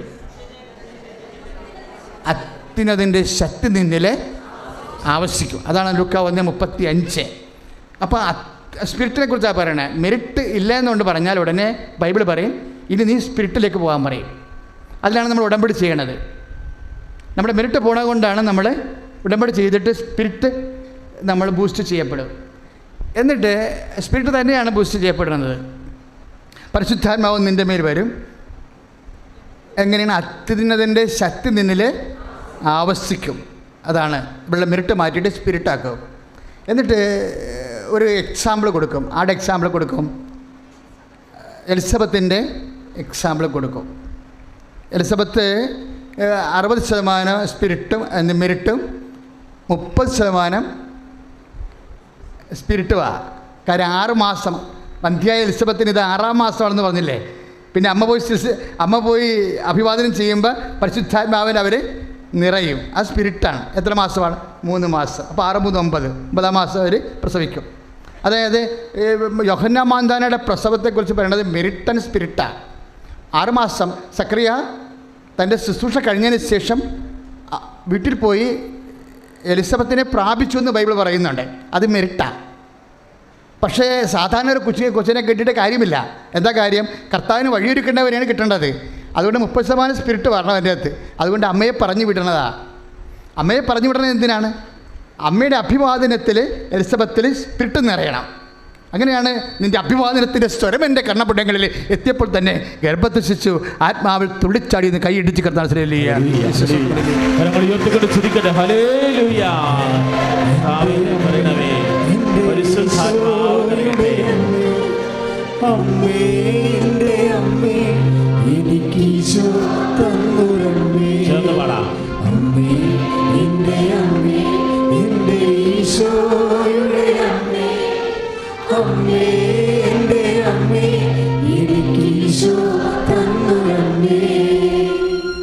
അത്യുന്നതിൻ്റെ ശക്തി നിന്നിൽ ആവശ്യിക്കും. അതാണ് ലൂക്ക 1:35. അപ്പോൾ സ്പിരിറ്റിനെ കുറിച്ചാണ് പറയണേ. മെറിറ്റ് ഇല്ല എന്നുകൊണ്ട് പറഞ്ഞാൽ ഉടനെ ബൈബിൾ പറയും ഇനി നീ സ്പിരിറ്റിലേക്ക് പോകാൻ പറയും. അതിലാണ് നമ്മൾ ഉടമ്പടി ചെയ്യണത്. നമ്മുടെ മെറിറ്റ് പോണത് കൊണ്ടാണ് നമ്മൾ ഉടമ്പടി ചെയ്തിട്ട് സ്പിരിറ്റ് നമ്മൾ ബൂസ്റ്റ് ചെയ്യപ്പെടും. എന്നിട്ട് സ്പിരിറ്റ് തന്നെയാണ് ബൂസ്റ്റ് ചെയ്യപ്പെടുന്നത്. പരിശുദ്ധാത്മാവ് നിൻ്റെ മേൽ വരും. എങ്ങനെയാണ്? അത്യുന്നതിൻ്റെ ശക്തി നിന്നിൽ ആവശ്യിക്കും. അതാണ് ഇവിടെ മെറിറ്റ് മാറ്റിയിട്ട് സ്പിരിറ്റാക്കും. എന്നിട്ട് ഒരു എക്സാമ്പിൾ കൊടുക്കും. ആടെ എക്സാമ്പിൾ കൊടുക്കും. എലിസബത്തിൻ്റെ എക്സാമ്പിൾ കൊടുക്കും. എലിസബത്ത് 60% സ്പിരിറ്റും മെറിറ്റും 30% സ്പിരിറ്റുമാണ്. കാര്യം 6 മാസം വന്ധ്യയായ എലിസബത്തിന് ഇത് 6ാം മാസമാണെന്ന് പറഞ്ഞില്ലേ. പിന്നെ അമ്മ പോയി അഭിവാദനം ചെയ്യുമ്പോൾ പരിശുദ്ധാത്മാവിന് അവർ നിറയും. ആ സ്പിരിറ്റാണ്. എത്ര മാസമാണ്? 3 മാസം. അപ്പോൾ 6 3 9 9ാം മാസം അവർ പ്രസവിക്കും. അതായത് യോഹന്നാൻ മാന്താനയുടെ പ്രസവത്തെക്കുറിച്ച് പറയുന്നത് മെറിറ്റ് ആൻഡ് സ്പിരിറ്റാണ്. 6 മാസം സക്കറിയ തൻ്റെ ശുശ്രൂഷ കഴിഞ്ഞതിന് ശേഷം വീട്ടിൽ പോയി എലിസബത്തിനെ പ്രാപിച്ചു എന്ന് ബൈബിൾ പറയുന്നുണ്ട്. അത് മെറിറ്റാണ്. പക്ഷേ സാധാരണ ഒരു കൊച്ചിനെ കിട്ടിയിട്ട് കാര്യമില്ല. എന്താ കാര്യം? കർത്താവിന് വഴിയൊരുക്കേണ്ടവരെയാണ് കിട്ടേണ്ടത്. അതുകൊണ്ട് 30% സ്പിരിറ്റ് വരണം അതിൻ്റെ അകത്ത്. അതുകൊണ്ട് അമ്മയെ പറഞ്ഞു വിടണതാണ്. അമ്മയെ പറഞ്ഞു വിടണത് എന്തിനാണ്? അമ്മയുടെ അഭിവാദനത്തിൽ എലിസബത്തിൽ സ്പിരിറ്റ് നിറയണം. അങ്ങനെയാണ് നിൻ്റെ അഭിവാദനത്തിൻ്റെ സ്വരം എൻ്റെ കർണപുടങ്ങളിൽ എത്തിയപ്പോൾ തന്നെ ഗർഭത്തെ ശിശു ആത്മാവിൽ തുള്ളിച്ചാടി എന്ന് കൈയിടിച്ച് കർത്താൻ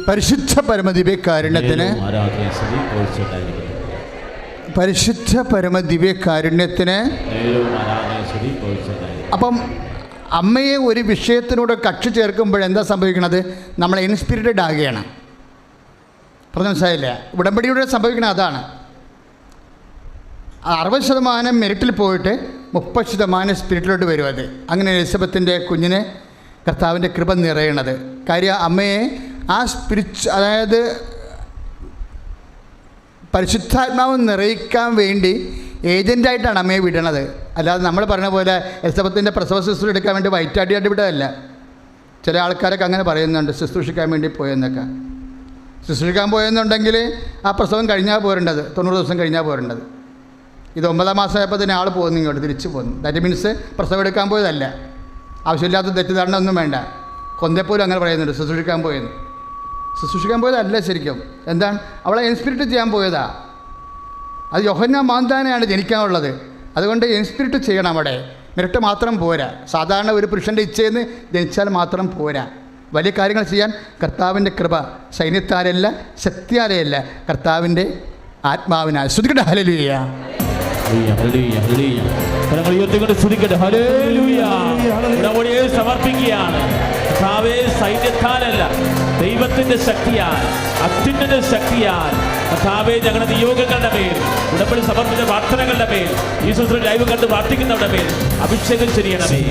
പരിശുദ്ധ പരമദിവ്യകാരുണ്യത്തിന് പരിശുദ്ധ പരമദിവ്യകാരുണ്യത്തിന്. അപ്പം അമ്മയെ ഒരു വിഷയത്തിനോട് കക്ഷി ചേർക്കുമ്പോഴെന്താ സംഭവിക്കണത്? നമ്മൾ ഇൻസ്പിരിറ്റഡ് ആകുകയാണ്. പറഞ്ഞ മനസ്സിലായില്ല? ഉടമ്പടിയുടെ സംഭവിക്കണത് അതാണ്. 60% മെറിറ്റിൽ പോയിട്ട് 30% സ്പിരിറ്റിലോട്ട് വരും. അത് അങ്ങനെ എലിസബത്തിൻ്റെ കുഞ്ഞിനെ കർത്താവിൻ്റെ കൃപ നിറയണത്. കാര്യം അമ്മയെ ആ അതായത് പരിശുദ്ധാത്മാവ് നിറയിക്കാൻ വേണ്ടി ഏജൻ്റായിട്ടാണ് അമ്മയെ വിടണത്. അല്ലാതെ നമ്മൾ പറഞ്ഞ പോലെ എലിസബത്തിൻ്റെ പ്രസവ ശുശ്രൂഷ എടുക്കാൻ വേണ്ടി വയറ്റാടിയായിട്ട് വിടതല്ല. ചില ആൾക്കാരൊക്കെ അങ്ങനെ പറയുന്നുണ്ട്, ശുശ്രൂഷിക്കാൻ വേണ്ടി പോയെന്നൊക്കെ. ശുശ്രൂഷിക്കാൻ പോയെന്നുണ്ടെങ്കിൽ ആ പ്രസവം കഴിഞ്ഞാൽ പോരേണ്ടത്, 90 ദിവസം കഴിഞ്ഞാൽ പോരേണ്ടത്. ഇത് 9ാം മാസമായപ്പോൾ തന്നെ ആൾ പോകുന്നു, ഇങ്ങോട്ട് തിരിച്ചു പോകുന്നു. ദാറ്റ് മീൻസ് പ്രസവം എടുക്കാൻ പോയതല്ല. ആവശ്യമില്ലാത്ത തെറ്റിദ്ധാരണ ഒന്നും വേണ്ട. കൊന്തപ്പോലും അങ്ങനെ പറയുന്നുണ്ട്, ശുശ്രൂഷിക്കാൻ പോയെന്ന്. ശുശ്രൂഷിക്കാൻ പോയതല്ല ശരിക്കും. എന്താണ്? അവളെ ഇൻസ്പിരിറ്റ് ചെയ്യാൻ പോയതാ. അത് യോഹന്നാൻ മാന്താനെയാണ് ജനിക്കാനുള്ളത്. അതുകൊണ്ട് ഇൻസ്പിരിറ്റ് ചെയ്യണം. അവിടെ മെറിറ്റ് മാത്രം പോരാ. സാധാരണ ഒരു പുരുഷൻ്റെ ഇച്ഛയെന്ന് ജനിച്ചാൽ മാത്രം പോരാ. വലിയ കാര്യങ്ങൾ ചെയ്യാൻ കർത്താവിൻ്റെ കൃപ സൈന്യത്താലല്ല, ശക്തിയാലയല്ല, കർത്താവിൻ്റെ ആത്മാവിനാൽ. ശ്രുതിക്കട്ടെ ഹല്ലേലൂയ. സമർപ്പിക്കുകയാണ്. സൈന്യത്താലല്ല, ദൈവത്തിന്റെ ശക്തിയാൽ, അത്യുന്നത ശക്തിയാൽ കർത്താവേ, ഞങ്ങളുടെ നിയോഗങ്ങളുടെ മേൽ, ഉടമ്പടി സമർപ്പിച്ച പ്രാർത്ഥനകളുടെ മേൽ, ഈ ശുശ്രൂഷ ലൈവ് കണ്ട് പ്രാർത്ഥിക്കുന്നവരുടെ മേൽ അഭിഷേകം ചെയ്യണമേ.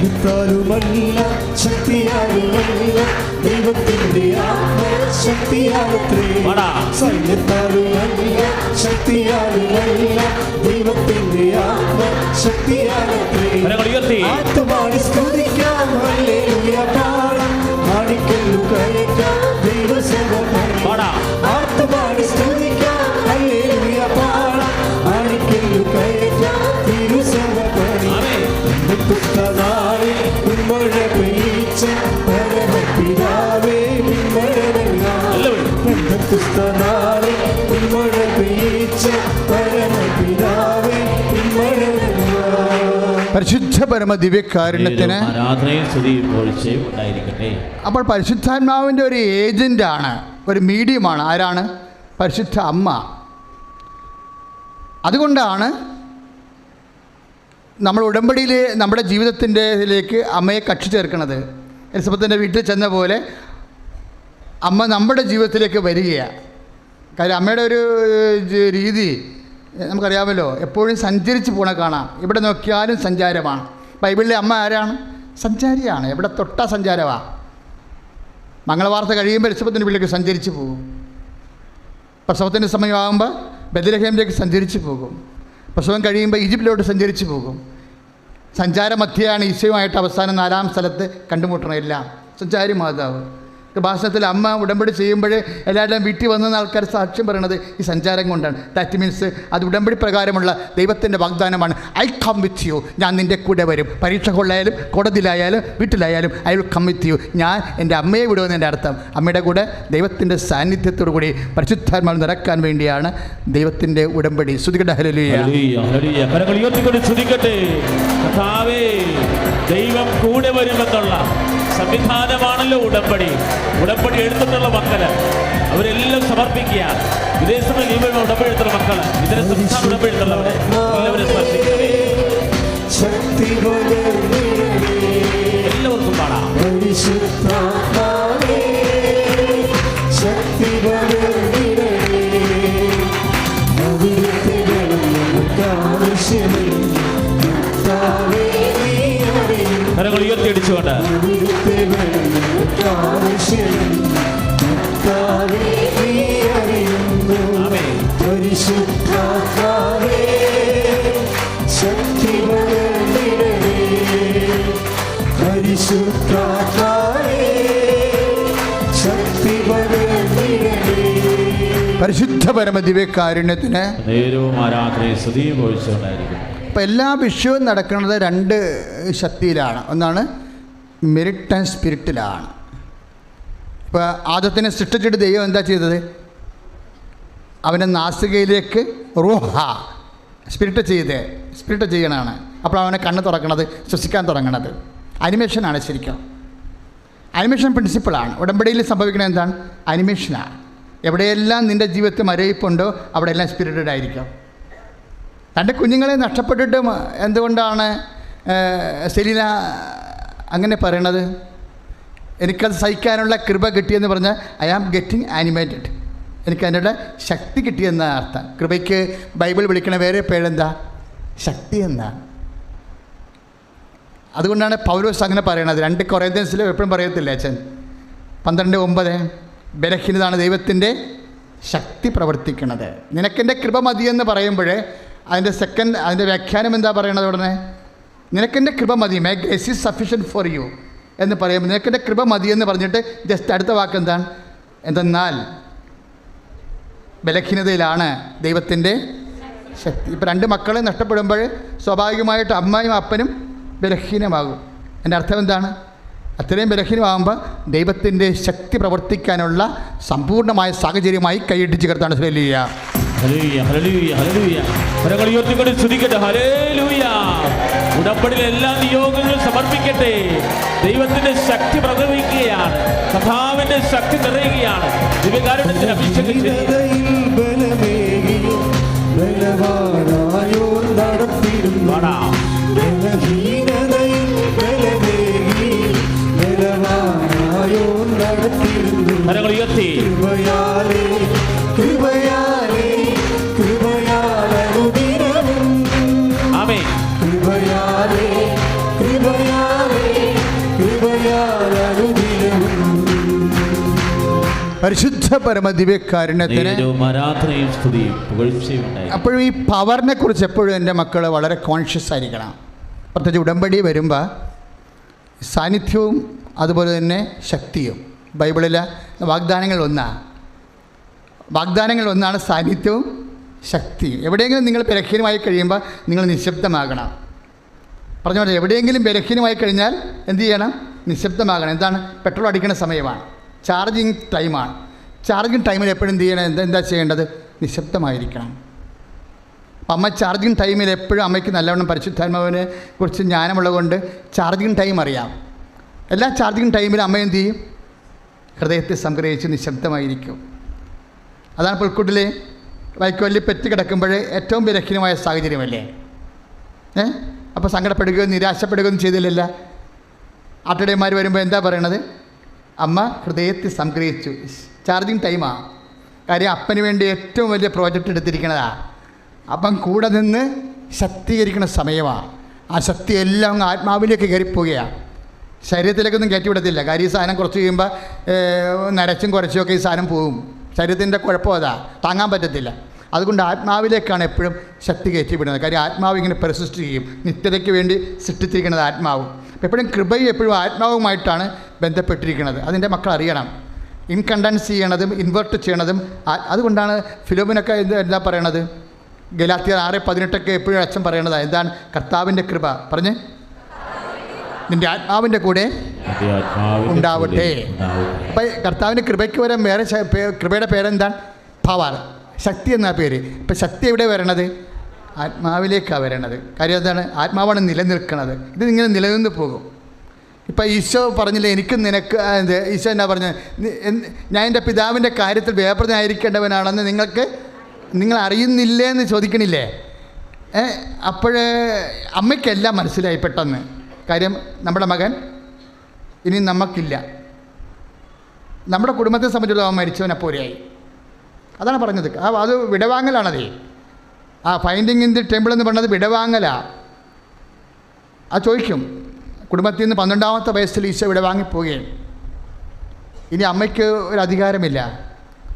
പരിശുദ്ധ പരമ ദിവ്യകാരുണ്യത്തിന് അപ്പോൾ പരിശുദ്ധാത്മാവിൻ്റെ ഒരു ഏജൻ്റാണ്, ഒരു മീഡിയമാണ്. ആരാണ്? പരിശുദ്ധ അമ്മ. അതുകൊണ്ടാണ് നമ്മൾ ഉടമ്പടിയിൽ നമ്മുടെ ജീവിതത്തിൻ്റെതിലേക്ക് അമ്മയെ കക്ഷി ചേർക്കുന്നത്. എലിസബത്തിൻ്റെ വീട്ടിൽ ചെന്ന പോലെ അമ്മ നമ്മുടെ ജീവിതത്തിലേക്ക് വരികയാണ്. കാര്യം അമ്മയുടെ ഒരു രീതി നമുക്കറിയാമല്ലോ, എപ്പോഴും സഞ്ചരിച്ച് പോണ കാണാം. ഇവിടെ നോക്കിയാലും സഞ്ചാരമാണ്. ബൈബിളിലെ അമ്മ ആരാണ്? സഞ്ചാരിയാണ്. എവിടെ തൊട്ടാ സഞ്ചാരമാണ്. മംഗളവാർത്ത കഴിയുമ്പോൾ എലിസബത്തിൻ്റെ വീട്ടിലേക്ക് സഞ്ചരിച്ച് പോകും. പ്രസവത്തിൻ്റെ സമയമാകുമ്പോൾ ബെത്ലഹേമിലേക്ക് സഞ്ചരിച്ച് പോകും. പ്രസവം കഴിയുമ്പോൾ ഈജിപ്തിലോട്ട് സഞ്ചരിച്ച് പോകും. സഞ്ചാരമധ്യയാണ് ഈശോയുമായിട്ട് അവസാനം 4-ാം സ്ഥലത്ത് കണ്ടുമുട്ടണം. എല്ലാം സഞ്ചാരി മാതാവ്. ഭാഷണത്തിൽ അമ്മ ഉടമ്പടി ചെയ്യുമ്പോൾ എല്ലാവരുടെയും വീട്ടിൽ വന്ന ആൾക്കാർ സാക്ഷ്യം പറയണത് ഈ സഞ്ചാരം കൊണ്ടാണ്. ദാറ്റ് മീൻസ് അത് ഉടമ്പടി പ്രകാരമുള്ള ദൈവത്തിൻ്റെ വാഗ്ദാനമാണ്. ഐ കം വിത്ത് യു, ഞാൻ നിൻ്റെ കൂടെ വരും. പരീക്ഷ കൊള്ളായാലും കോടതിയിലായാലും വീട്ടിലായാലും I will come with you. ഞാൻ എൻ്റെ അമ്മയെ വിടുമെന്നതിൻ്റെ അർത്ഥം അമ്മയുടെ കൂടെ ദൈവത്തിൻ്റെ സാന്നിധ്യത്തോടു കൂടി പരിശുദ്ധാത്മാവ് നിറക്കാൻ വേണ്ടിയാണ് ദൈവത്തിൻ്റെ ഉടമ്പടി. ശ്രുതിക്കട്ടെ ഹല്ലേലൂയ. ദൈവം കൂടെ വരുമെന്നുള്ള സംവിധാനമാണല്ലോ ഉടമ്പടി. ഉടമ്പടി എടുത്തിട്ടുള്ള മക്കള് അവരെല്ലാം സമർപ്പിക്കുകയാണ്. വിദേശത്ത് ലീവുകൾ ഉടമ്പടി എടുത്തുള്ള മക്കള്, ഇതര സംസ്ഥാന ഉടമ്പടി എടുത്തുള്ളവരെ എല്ലാവരും സമർപ്പിക്കണമേ. എല്ലാവർക്കും പാടാം. കരങ്ങൾ ഉയർത്തിയടിച്ചുകൊണ്ട് പരിശുദ്ധ പരമ ദിവ്യകാരുണ്യത്തിന് ഇപ്പം എല്ലാ വിഷയവും നടക്കുന്നത് 2 ശക്തിയിലാണ്. ഒന്നാണ് മെറിറ്റ് ആൻഡ് സ്പിരിറ്റിലാണ്. ഇപ്പോൾ ആദത്തിനെ സൃഷ്ടിച്ചിട്ട് ദൈവം എന്താ ചെയ്തത്? അവൻ്റെ നാസികയിലേക്ക് റൂഹ സ്പിരിറ്റ് ചെയ്യണതാണ്. അപ്പോൾ അവനെ കണ്ണ് തുറക്കണത്, ശ്വസിക്കാൻ തുടങ്ങണത്. അനിമേഷനാണ് ശരിക്കും. അനിമേഷൻ പ്രിൻസിപ്പിളാണ്. ഉടമ്പടിയിൽ സംഭവിക്കുന്നത് എന്താണ്? അനിമേഷനാണ്. എവിടെയെല്ലാം നിൻ്റെ ജീവിതത്തിൽ മരയിപ്പുണ്ടോ അവിടെയെല്ലാം സ്പിരിറ്റഡ് ആയിരിക്കും. തൻ്റെ കുഞ്ഞുങ്ങളെ നഷ്ടപ്പെട്ടിട്ടും എന്തുകൊണ്ടാണ് സെലീന അങ്ങനെ പറയണത്? എനിക്കത് സഹിക്കാനുള്ള കൃപ കിട്ടിയെന്ന് പറഞ്ഞാൽ ഐ ആം ഗെറ്റിംഗ് ആനിമേറ്റഡ്. എനിക്ക് അതിൻ്റെ ശക്തി കിട്ടിയെന്ന അർത്ഥം. കൃപയ്ക്ക് ബൈബിൾ വിളിക്കണ വേറെ പേരെന്താ? ശക്തി എന്നാണ്. അതുകൊണ്ടാണ് പൗലോസ് അങ്ങനെ പറയണത്. 2 കൊറിന്ത്യൻസിൽ എപ്പോഴും പറയത്തില്ല അച്ഛൻ 12:9 ബലഹീനതാണ് ദൈവത്തിൻ്റെ ശക്തി പ്രവർത്തിക്കുന്നത്. നിനക്കെൻ്റെ കൃപ മതിയെന്ന് പറയുമ്പോൾ അതിൻ്റെ വ്യാഖ്യാനം എന്താ പറയണത്? ഉടനെ നിനക്കെൻ്റെ കൃപ മതി, my grace is sufficient for you എന്ന് പറയുമ്പോൾ നിനക്കെൻ്റെ കൃപ മതിയെന്ന് പറഞ്ഞിട്ട് ജസ്റ്റ് അടുത്ത വാക്ക് എന്താണ്? എന്തെന്നാൽ ബലഹീനതയിലാണ് ദൈവത്തിൻ്റെ ശക്തി. ഇപ്പോൾ 2 മക്കളെ നഷ്ടപ്പെടുമ്പോൾ സ്വാഭാവികമായിട്ട് അമ്മയും അപ്പനും ബലഹീനമാകും. എൻ്റെ അർത്ഥം എന്താണ്? അത്രയും ബലഹീനമാകുമ്പോൾ ദൈവത്തിൻ്റെ ശക്തി പ്രവർത്തിക്കാനുള്ള സമ്പൂർണ്ണമായ സാഹചര്യമായി കൈയിട്ടിച്ച് കർത്താണ്. Hallelujah, hallelujah, hallelujah, hallelujah. കരങ്ങൾ ഉയർത്തിക്കൊണ്ട് സ്തുതിക്കട്ടെ. ഹല്ലേലൂയ. ഉടമ്പടിയിലെ എല്ലാ നിയോഗങ്ങളും സമർപ്പിക്കട്ടെ. ദൈവത്തിന്റെ ശക്തി പ്രകടിപ്പിക്കുകയാണ്, കർത്താവിന്റെ ശക്തി നിറയുകയാണ്. ദിവ്യകാരുണ്യത്തിന് അഭിഷേകം ചെയ്യുക. ബലമേകിയും ബലവാനായോ നടത്തിടുന്നു. പാടാം. ബലഹീനതയിൽ ബലമേകിയും ബലവാനായോ നടത്തിടുന്നു. കരങ്ങൾ ഉയർത്തി. കൃപയാലേ കൃപയാലേ കൃപയാലനുദിനവും. ആമേൻ. കൃപയാലേ കൃപയാലേ കൃപയാലനുദിനവും. പരിശുദ്ധ പരമദിവ്യകാരുണ്യത്തിന് നേരവും ആരാധനയും സ്തുതിയും പുകഴ്ചയും ഉണ്ടായി. അപ്പോഴും ഈ പവറിനെ കുറിച്ച് എപ്പോഴും എൻ്റെ മക്കൾ വളരെ കോൺഷ്യസ് ആയിരിക്കണം. പ്രത്യേകിച്ച് ഉടമ്പടി വരുമ്പോൾ സാന്നിധ്യവും അതുപോലെ തന്നെ ശക്തിയും. ബൈബിളിലെ വാഗ്ദാനങ്ങൾ ഒന്നാണ് സാന്നിധ്യവും ശക്തിയും. എവിടെയെങ്കിലും നിങ്ങൾ ബലഹീനമായി കഴിയുമ്പോൾ നിങ്ങൾ നിശബ്ദമാകണം. പറഞ്ഞ പോലെ എവിടെയെങ്കിലും ബലഹീനമായി കഴിഞ്ഞാൽ എന്ത് ചെയ്യണം? നിശബ്ദമാകണം. എന്താണ്? പെട്രോൾ അടിക്കുന്ന സമയമാണ്, ചാർജിങ് ടൈമാണ്. ചാർജിങ് ടൈമിൽ എപ്പോഴും എന്ത് ചെയ്യണം? എന്താ ചെയ്യേണ്ടത്? നിശബ്ദമായിരിക്കണം. അമ്മ ചാർജിങ് ടൈമിൽ എപ്പോഴും അമ്മയ്ക്ക് നല്ലവണ്ണം പരിശുദ്ധാത്മാവിനെ കുറിച്ച് ജ്ഞാനമുള്ളതുകൊണ്ട് ചാർജിങ് ടൈം അറിയാം. എല്ലാ ചാർജിങ് ടൈമിലും അമ്മ എന്ത് ചെയ്യും? ഹൃദയത്തെ സംഗ്രഹിച്ച് നിശബ്ദമായിരിക്കും. അതാണ് പുൽക്കൂട്ടിൽ വൈക്കോലിൽ പെറ്റ് കിടക്കുമ്പോൾ ഏറ്റവും ബലഹീനമായ സാഹചര്യമല്ലേ? അപ്പോൾ സങ്കടപ്പെടുകയോ നിരാശപ്പെടുകയോ ഒന്നും ചെയ്തില്ലല്ല. ആട്ടിടയന്മാർ വരുമ്പോൾ എന്താ പറയണത്? അമ്മ ഹൃദയത്തെ സംഗ്രഹിച്ചു. ചാർജിങ് ടൈമാണ്. കാര്യം അപ്പന് വേണ്ടി ഏറ്റവും വലിയ പ്രോജക്റ്റ് എടുത്തിരിക്കണതാണ്. അപ്പം കൂടെ നിന്ന് ശക്തീകരിക്കുന്ന സമയമാണ്. ആ ശക്തി എല്ലാം ആത്മാവിലേക്ക് കയറിപ്പോവുകയാണ്. ശരീരത്തിലേക്കൊന്നും കയറ്റിവിടത്തില്ല. കാര്യം ഈ സാധനം കുറച്ച് കഴിയുമ്പോൾ നരച്ചും കുറച്ചുമൊക്കെ ഈ സാധനം പോവും. ശരീരത്തിൻ്റെ കുഴപ്പം അതാ, താങ്ങാൻ പറ്റത്തില്ല. അതുകൊണ്ട് ആത്മാവിലേക്കാണ് എപ്പോഴും ശക്തി കയറ്റിവിടുന്നത്. കാര്യം ആത്മാവ് ഇങ്ങനെ പെർസിസ്റ്റ് ചെയ്യും. നിത്യതയ്ക്ക് വേണ്ടി സൃഷ്ടിച്ചിരിക്കുന്നത് ആത്മാവും. എപ്പോഴും കൃപയും എപ്പോഴും ആത്മാവുമായിട്ടാണ് ബന്ധപ്പെട്ടിരിക്കുന്നത്. അതിൻ്റെ മക്കൾ അറിയണം. ഇൻകണ്ടൻസ് ചെയ്യണതും ഇൻവേർട്ട് ചെയ്യണതും. അതുകൊണ്ടാണ് ഫിലോമിനൊക്കെ എന്താ പറയണത്? ഗലാത്യർ 6:18 എപ്പോഴും അച്ഛൻ പറയണതാണ്. എന്താണ്? കർത്താവിൻ്റെ കൃപ പറഞ്ഞ് നിൻ്റെ ആത്മാവിൻ്റെ കൂടെ ഉണ്ടാവട്ടെ. അപ്പം കർത്താവിൻ്റെ കൃപയ്ക്ക് വരാൻ വേറെ കൃപയുടെ പേരെന്താണ്? പവർ, ശക്തി എന്നാ പേര്. ഇപ്പം ശക്തി എവിടെ വരണത്? ആത്മാവിലേക്കാണ് വരണത്. കാര്യം എന്താണ്? ആത്മാവാണ് നിലനിൽക്കുന്നത്. ഇത് ഇങ്ങനെ നിലനിന്ന് പോകും. ഇപ്പം ഈശോ പറഞ്ഞില്ലേ, എനിക്കും നിനക്ക് ഈശോ എന്നാ പറഞ്ഞത്? ഞാൻ എൻ്റെ പിതാവിൻ്റെ കാര്യത്തിൽ വ്യാപൃതനായിരിക്കേണ്ടവനാണെന്ന് നിങ്ങൾ അറിയുന്നില്ലേ എന്ന് ചോദിക്കണില്ലേ? അപ്പോഴേ അമ്മയ്ക്കെല്ലാം മനസ്സിലായി പെട്ടെന്ന്. കാര്യം നമ്മുടെ മകൻ ഇനി നമുക്കില്ല. നമ്മുടെ കുടുംബത്തെ സംബന്ധിച്ചിടത്തോളം അവൻ മരിച്ചവനെ പോലെയായി. അതാണ് പറഞ്ഞത്. അത് വിടവാങ്ങലാണതേ. ഫൈൻഡിങ് ഇൻ ദി ടെമ്പിൾ എന്ന് പറഞ്ഞത് വിടവാങ്ങലാണ്. അത് ചോദിക്കും. കുടുംബത്തിൽ നിന്ന് 12ാമത്തെ വയസ്സിൽ ഈശോ വിടവാങ്ങിപ്പോവുകയും ഇനി അമ്മയ്ക്ക് ഒരു അധികാരമില്ല.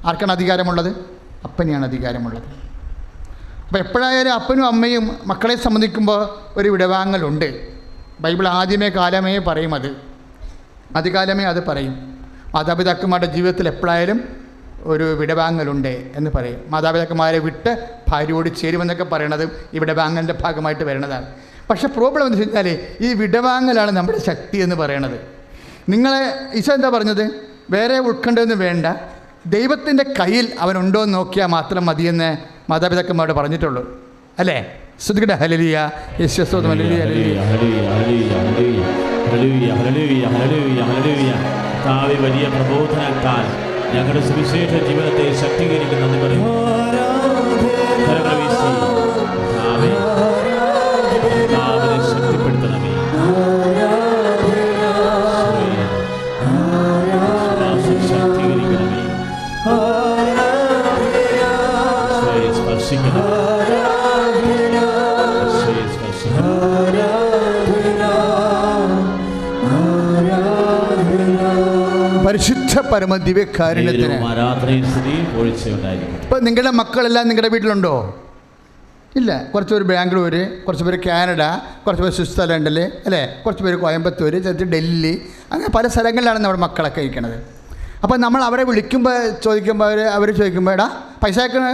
ആർക്കാണ് അധികാരമുള്ളത്? അപ്പനെയാണ് അധികാരമുള്ളത്. അപ്പോൾ എപ്പോഴായാലും അപ്പനും അമ്മയും മക്കളെ സംബന്ധിക്കുമ്പോൾ ഒരു വിടവാങ്ങലുണ്ട്. ബൈബിൾ കാലമേ പറയും. ആദ്യകാലമേ അത് പറയും. മാതാപിതാക്കന്മാരുടെ ജീവിതത്തിൽ എപ്പോഴായാലും ഒരു വിടവാങ്ങലുണ്ട് എന്ന് പറയും. മാതാപിതാക്കന്മാരെ വിട്ട് ഭാര്യയോട് ചേരുമെന്നൊക്കെ പറയണത് ഈ വിടവാങ്ങലിൻ്റെ ഭാഗമായിട്ട് വരുന്നതാണ്. പക്ഷേ പ്രോബ്ലം എന്ന് വെച്ച് കഴിഞ്ഞാൽ ഈ വിടവാങ്ങലാണ് നമ്മുടെ ശക്തി എന്ന് പറയണത്. നിങ്ങളെ ഈശോ എന്താ പറഞ്ഞത്? വേറെ ഉൾക്കൊണ്ടൊന്നും വേണ്ട, ദൈവത്തിൻ്റെ കയ്യിൽ അവനുണ്ടോ എന്ന് നോക്കിയാൽ മാത്രം മതിയെന്ന് മാതാപിതാക്കന്മാരോട് പറഞ്ഞിട്ടുള്ളൂ. അല്ലേ? ശ്രുതികട ഹല്ലേലൂയ, യേശുസ്തോത്രം, hallelujah, hallelujah, hallelujah, hallelujah, hallelujah, hallelujah, hallelujah, hallelujah. കർത്താവേ, വലിയ പ്രബോധനത്താൽ ഞങ്ങളുടെ സുവിശേഷ ജീവിതത്തെ ശക്തീകരിക്കുന്ന പറയുന്നു. ശക്തിപ്പെടുത്തണമേ. ശക്തീകരിക്കണമേ. സ്പർശിക്കണം. പരിശുദ്ധ പരമദിവ്യകാരുണ്യത്തിന് ഇപ്പം നിങ്ങളുടെ മക്കളെല്ലാം നിങ്ങളുടെ വീട്ടിലുണ്ടോ? ഇല്ല. കുറച്ച് പേര് ബാംഗ്ലൂർ, കുറച്ച് പേര് കാനഡ, കുറച്ച് പേര് സ്വിറ്റ്സർലൻഡിൽ, അല്ലേ? കുറച്ച് പേര് കോയമ്പത്തൂർ, ചിലർ ഡൽഹി, അങ്ങനെ പല സ്ഥലങ്ങളിലാണ് നമ്മുടെ മക്കളൊക്കെ ഇരിക്കുന്നത്. അപ്പോൾ നമ്മൾ അവരെ വിളിക്കുമ്പോൾ അവർ ചോദിക്കുമ്പോൾ എടാ പൈസ അയക്കണ,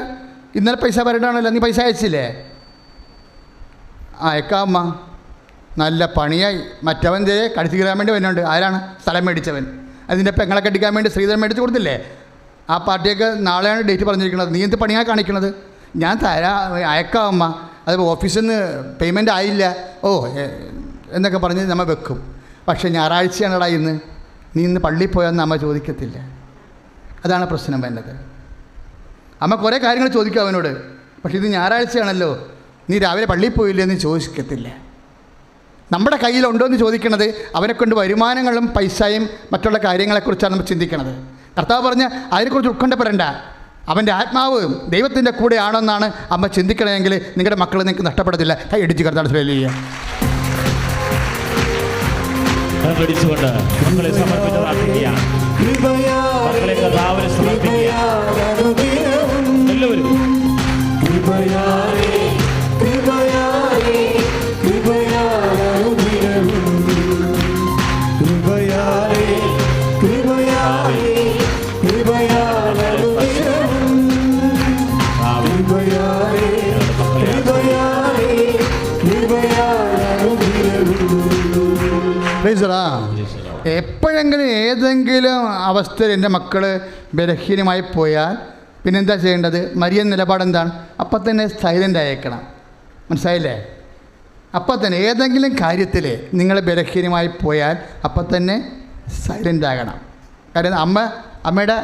ഇന്നലെ പൈസ വരണ്ടാണല്ലോ, നീ പൈസ അയച്ചില്ലേ? അയക്കാമ്മ. നല്ല പണിയായി. മറ്റവൻ കടിച്ചു കീറാൻ വേണ്ടി വരുന്നുണ്ട്. ആരാണ്? സ്ഥലം മേടിച്ചവൻ. അതിൻ്റെ പെങ്ങളെ കെട്ടിക്കാൻ വേണ്ടി ശ്രീധരൻ മേടിച്ച് കൊടുത്തില്ലേ? ആ പാർട്ടിയൊക്കെ നാളെയാണ് ഡേറ്റ് പറഞ്ഞിരിക്കുന്നത്. നീ എന്ത് പണിയാണ് കാണിക്കണത്? ഞാൻ അയക്കാം അമ്മ, അത് ഓഫീസിൽ നിന്ന് പേയ്മെൻ്റ് ആയില്ല, എന്നൊക്കെ പറഞ്ഞ് നമ്മൾ വെക്കും. പക്ഷേ ഞായറാഴ്ചയാണടാ ഇന്ന്, നീ ഇന്ന് പള്ളിയിൽ പോയെന്ന് അമ്മ ചോദിക്കത്തില്ല. അതാണ് പ്രശ്നം വരുന്നത്. അമ്മ കുറേ കാര്യങ്ങൾ ചോദിക്കും അവനോട്, പക്ഷേ ഇത് ഞായറാഴ്ചയാണല്ലോ, നീ രാവിലെ പള്ളിയിൽ പോയില്ലേ എന്ന് ചോദിക്കത്തില്ല. നമ്മുടെ കയ്യിലുണ്ടോ എന്ന് ചോദിക്കണത് അവനെക്കൊണ്ട് വരുമാനങ്ങളും പൈസയും മറ്റുള്ള കാര്യങ്ങളെക്കുറിച്ചാണ് നമ്മൾ ചിന്തിക്കുന്നത്. കർത്താവ് പറഞ്ഞ് അതിനെക്കുറിച്ച് ഉത്കണ്ഠപ്പെടേണ്ട, അവൻ്റെ ആത്മാവ് ദൈവത്തിൻ്റെ കൂടെയാണെന്നാണ് അമ്മ ചിന്തിക്കണമെങ്കിൽ നിങ്ങളുടെ മക്കൾ നിങ്ങൾക്ക് നഷ്ടപ്പെടത്തില്ല. കൈ അടിച്ച് കർത്താവ് ശ്രദ്ധിക്കുക. കൊണ്ട് മക്കളെ സമർപ്പിച്ച് പ്രാർത്ഥിക്കുക. മക്കളെ കർത്താവിനെ സമർപ്പിക്കുക. എല്ലാവരും എപ്പോഴെങ്കിലും ഏതെങ്കിലും അവസ്ഥയിൽ എൻ്റെ മക്കൾ ബലഹീനമായി പോയാൽ പിന്നെന്താ ചെയ്യേണ്ടത്? മരിയൻ നിലപാടെന്താണ്? അപ്പം തന്നെ സൈലൻ്റ് ആയേക്കണം. മനസ്സിലായില്ലേ? അപ്പം തന്നെ ഏതെങ്കിലും കാര്യത്തിൽ നിങ്ങൾ ബലഹീനമായി പോയാൽ അപ്പം തന്നെ സൈലൻ്റ് ആകണം. കാര്യം അമ്മയുടെ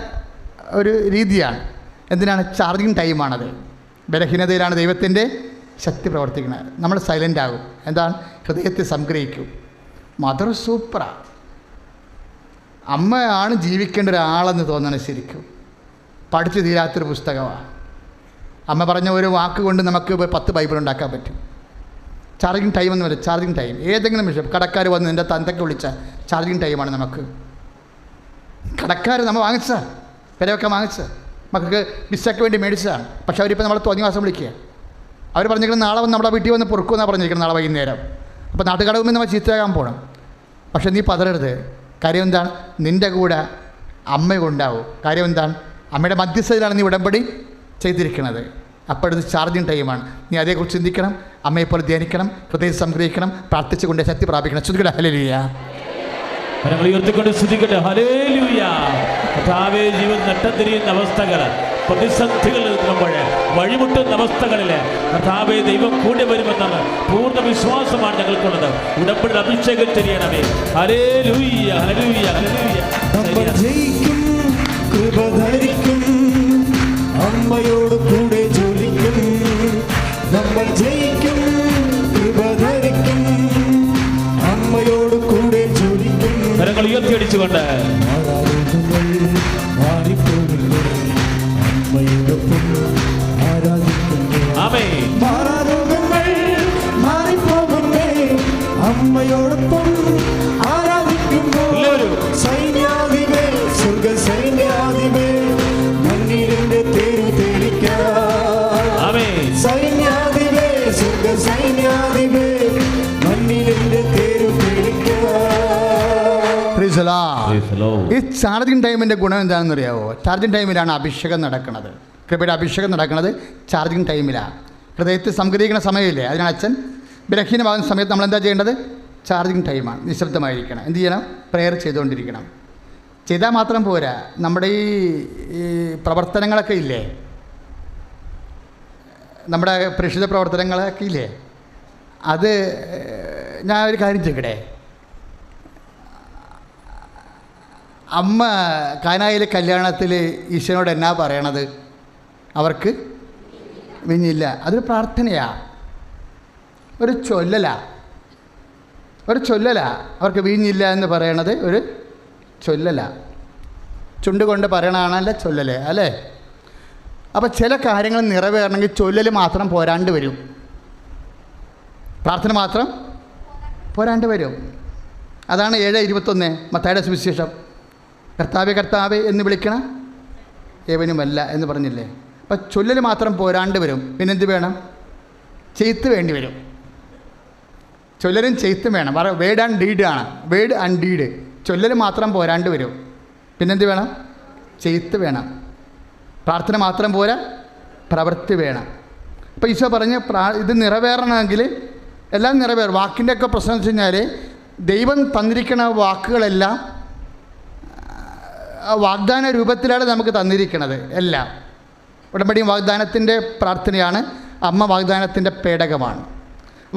ഒരു രീതിയാണ്. എന്തിനാണ്? ചാർജിങ് ടൈമാണത്. ബലഹീനതയിലാണ് ദൈവത്തിൻ്റെ ശക്തി പ്രവർത്തിക്കുന്നത്. നമ്മൾ സൈലൻ്റ് ആകും. എന്താണ്? ഹൃദയത്തെ സംഗ്രഹിക്കും. മദർ സൂപ്പറാണ്. അമ്മയാണ് ജീവിക്കേണ്ട ഒരാളെന്ന് തോന്നണം. ശരിക്കും പഠിച്ചു തീരാത്തൊരു പുസ്തകമാണ്. അമ്മ പറഞ്ഞ ഒരു വാക്ക് കൊണ്ട് നമുക്ക് 10 ബൈബിൾ ഉണ്ടാക്കാൻ പറ്റും. ചാർജിങ് ടൈം എന്ന് പറയും. ചാർജിങ് ടൈം ഏതെങ്കിലും വിഷയം, കടക്കാർ വന്ന് എൻ്റെ തന്തയ്ക്ക് വിളിച്ച ചാർജിങ് ടൈമാണ് നമുക്ക്. കടക്കാർ നമ്മൾ വാങ്ങിച്ച വിലയൊക്കെ വാങ്ങിച്ച് മക്കൾക്ക് ബിസ്സയ്ക്ക് വേണ്ടി മേടിച്ചതാണ്. പക്ഷേ അവരിപ്പോൾ നമ്മളെ തോന്നിയ മാസം വിളിക്കുക. അവർ പറഞ്ഞിരിക്കുന്നത് നാളെ വന്ന് നമ്മുടെ വീട്ടിൽ വന്ന് പൊറുക്കുമെന്നാണ് പറഞ്ഞിരിക്കുന്നത്, നാളെ വൈകുന്നേരം. അപ്പോൾ നാട്ടുകടവുമ്പോൾ നമ്മൾ ചീത്തയാകാൻ പോകണം. പക്ഷേ നീ പതറരുത്. കാര്യം എന്താണ്? നിൻ്റെ കൂടെ അമ്മയുണ്ടാവും. കാര്യം എന്താണ്? അമ്മയുടെ മധ്യസ്ഥതയിലാണ് നീ ഉടമ്പടി ചെയ്തിരിക്കുന്നത്. അപ്പോഴത് ചാർജിങ് ടൈമാണ്. നീ അതേക്കുറിച്ച് ചിന്തിക്കണം, അമ്മയെപ്പോലെ ധ്യാനിക്കണം, ഹൃദയം സംഗ്രഹിക്കണം, പ്രാർത്ഥിച്ചുകൊണ്ട് ശക്തി പ്രാപിക്കണം. ശ്രുതികട ഹല്ലേലൂയ. ഞങ്ങൾ ഉയർത്തിക്കൊണ്ട് സ്തുതിക്കട്ടെ. ഹല്ലേലൂയ. കർത്താവേ, ജീവിതം നട്ടംതിരിയുന്ന അവസ്ഥകൾ, പ്രതിസന്ധികൾ നിൽക്കുമ്പോൾ, വഴിമുട്ടുന്ന അവസ്ഥകളിൽ കർത്താവേ ദൈവം കൂടെ വരുമെന്നാണ് പൂർണ്ണ വിശ്വാസമാണ് ഞങ്ങൾക്കുള്ളത്. ഉടമ്പടി അഭിഷേകം ചെയ്യണമേ. Hallelujah, hallelujah, hallelujah. കൃപ ധരിക്കും, അമ്മയോട് കൂടെ ജോലിക്കും. നമ്മൾ ജയിക്കും, കൃപ ധരിക്കും, അമ്മയോട് കൂടെ ജോലിക്കും. കരങ്ങൾ ഉയർത്തിയടിച്ചുകൊണ്ട് അമ്മയോടൊപ്പം ആരാധിക്കുന്നു. ആമേൻ. മാറാരോഗങ്ങൾ മാറിപ്പോകുന്നേ, അമ്മയോടൊപ്പം ആരാധിക്കുന്നു. സൈന്യാധിപേ, സ്വർഗ സൈന്യാധിപേ, മണ്ണിലിന്റെ തേരു തെളിക്കാം. സൈന്യാധിപേ, സ്വർഗ സൈന്യാധിപേ, മണ്ണിലിന്റെ തേരു തെളിക്കാം. ഈ ചാർജിങ് ടൈമിൻ്റെ ഗുണം എന്താണെന്ന് അറിയാവോ? ചാർജിങ് ടൈമിലാണ് അഭിഷേകം നടക്കുന്നത്. കൃപയുടെ അഭിഷേകം നടക്കുന്നത് ചാർജിങ് ടൈമിലാണ്. ഹൃദയത്തിൽ സംഗ്രഹിക്കുന്ന സമയമില്ലേ, അതിനാണ് അച്ഛൻ ബലഹീനമാകുന്ന സമയത്ത് നമ്മൾ എന്താ ചെയ്യേണ്ടത്? ചാർജിങ് ടൈമാണ്. നിശബ്ദമായിരിക്കണം. എന്ത് ചെയ്യണം? പ്രെയർ ചെയ്തുകൊണ്ടിരിക്കണം. ചെയ്താൽ മാത്രം പോരാ. നമ്മുടെ ഈ പ്രവർത്തനങ്ങളൊക്കെ ഇല്ലേ, നമ്മുടെ പ്രേക്ഷിത പ്രവർത്തനങ്ങളൊക്കെ ഇല്ലേ, അത് ഞാൻ ഒരു കാര്യം ചെയ്യട്ടെ. അമ്മ കാനായിലെ കല്യാണത്തിൽ ഈശോനോട് എന്നാ പറയണത്? അവർക്ക് വിഞ്ഞില്ല. അതൊരു പ്രാർത്ഥനയാണ്, ഒരു ചൊല്ലലാണ്. അവർക്ക് വീഞ്ഞില്ല എന്ന് പറയണത് ഒരു ചൊല്ലലാണ്. ചുണ്ടുകൊണ്ട് പറയണതാണല്ലേ ചൊല്ലല്, അല്ലേ? അപ്പോൾ ചില കാര്യങ്ങൾ നിറവേറണമെങ്കിൽ ചൊല്ലൽ മാത്രം പോരാണ്ട് വരും, പ്രാർത്ഥന മാത്രം പോരാണ്ട് വരും. അതാണ് 7:21 മത്തായിയുടെ സുവിശേഷം. കർത്താവേ കർത്താവേ എന്ന് വിളിക്കണ ഏവനുമല്ല എന്ന് പറഞ്ഞില്ലേ? അപ്പം ചൊല്ലൽ മാത്രം പോരാണ്ട് വരും. പിന്നെന്ത് വേണം? ചെയ്ത്ത് വേണ്ടി വരും. ചൊല്ലലും ചെയ്ത്തും വേണം. വേഡ് ആൻഡ് ഡീഡ് ആണ്. Word and deed. ചൊല്ലൽ മാത്രം പോരാണ്ട് വരും. പിന്നെന്ത് വേണം? ചെയ്ത്ത് വേണം. പ്രാർത്ഥന മാത്രം പോരാ, പ്രവൃത്തി വേണം. അപ്പോൾ ഈശോ പറഞ്ഞ് ഇത് നിറവേറണമെങ്കിൽ എല്ലാം നിറവേറും. വാക്കിൻ്റെയൊക്കെ പ്രശ്നം എന്ന് വെച്ച് കഴിഞ്ഞാൽ ദൈവം തന്നിരിക്കുന്ന വാക്കുകളെല്ലാം വാഗ്ദാന രൂപത്തിലാണ് നമുക്ക് തന്നിരിക്കുന്നത്. എല്ലാം ഉടമ്പടിയും വാഗ്ദാനത്തിൻ്റെ പ്രാർത്ഥനയാണ്. അമ്മ വാഗ്ദാനത്തിൻ്റെ പേടകമാണ്.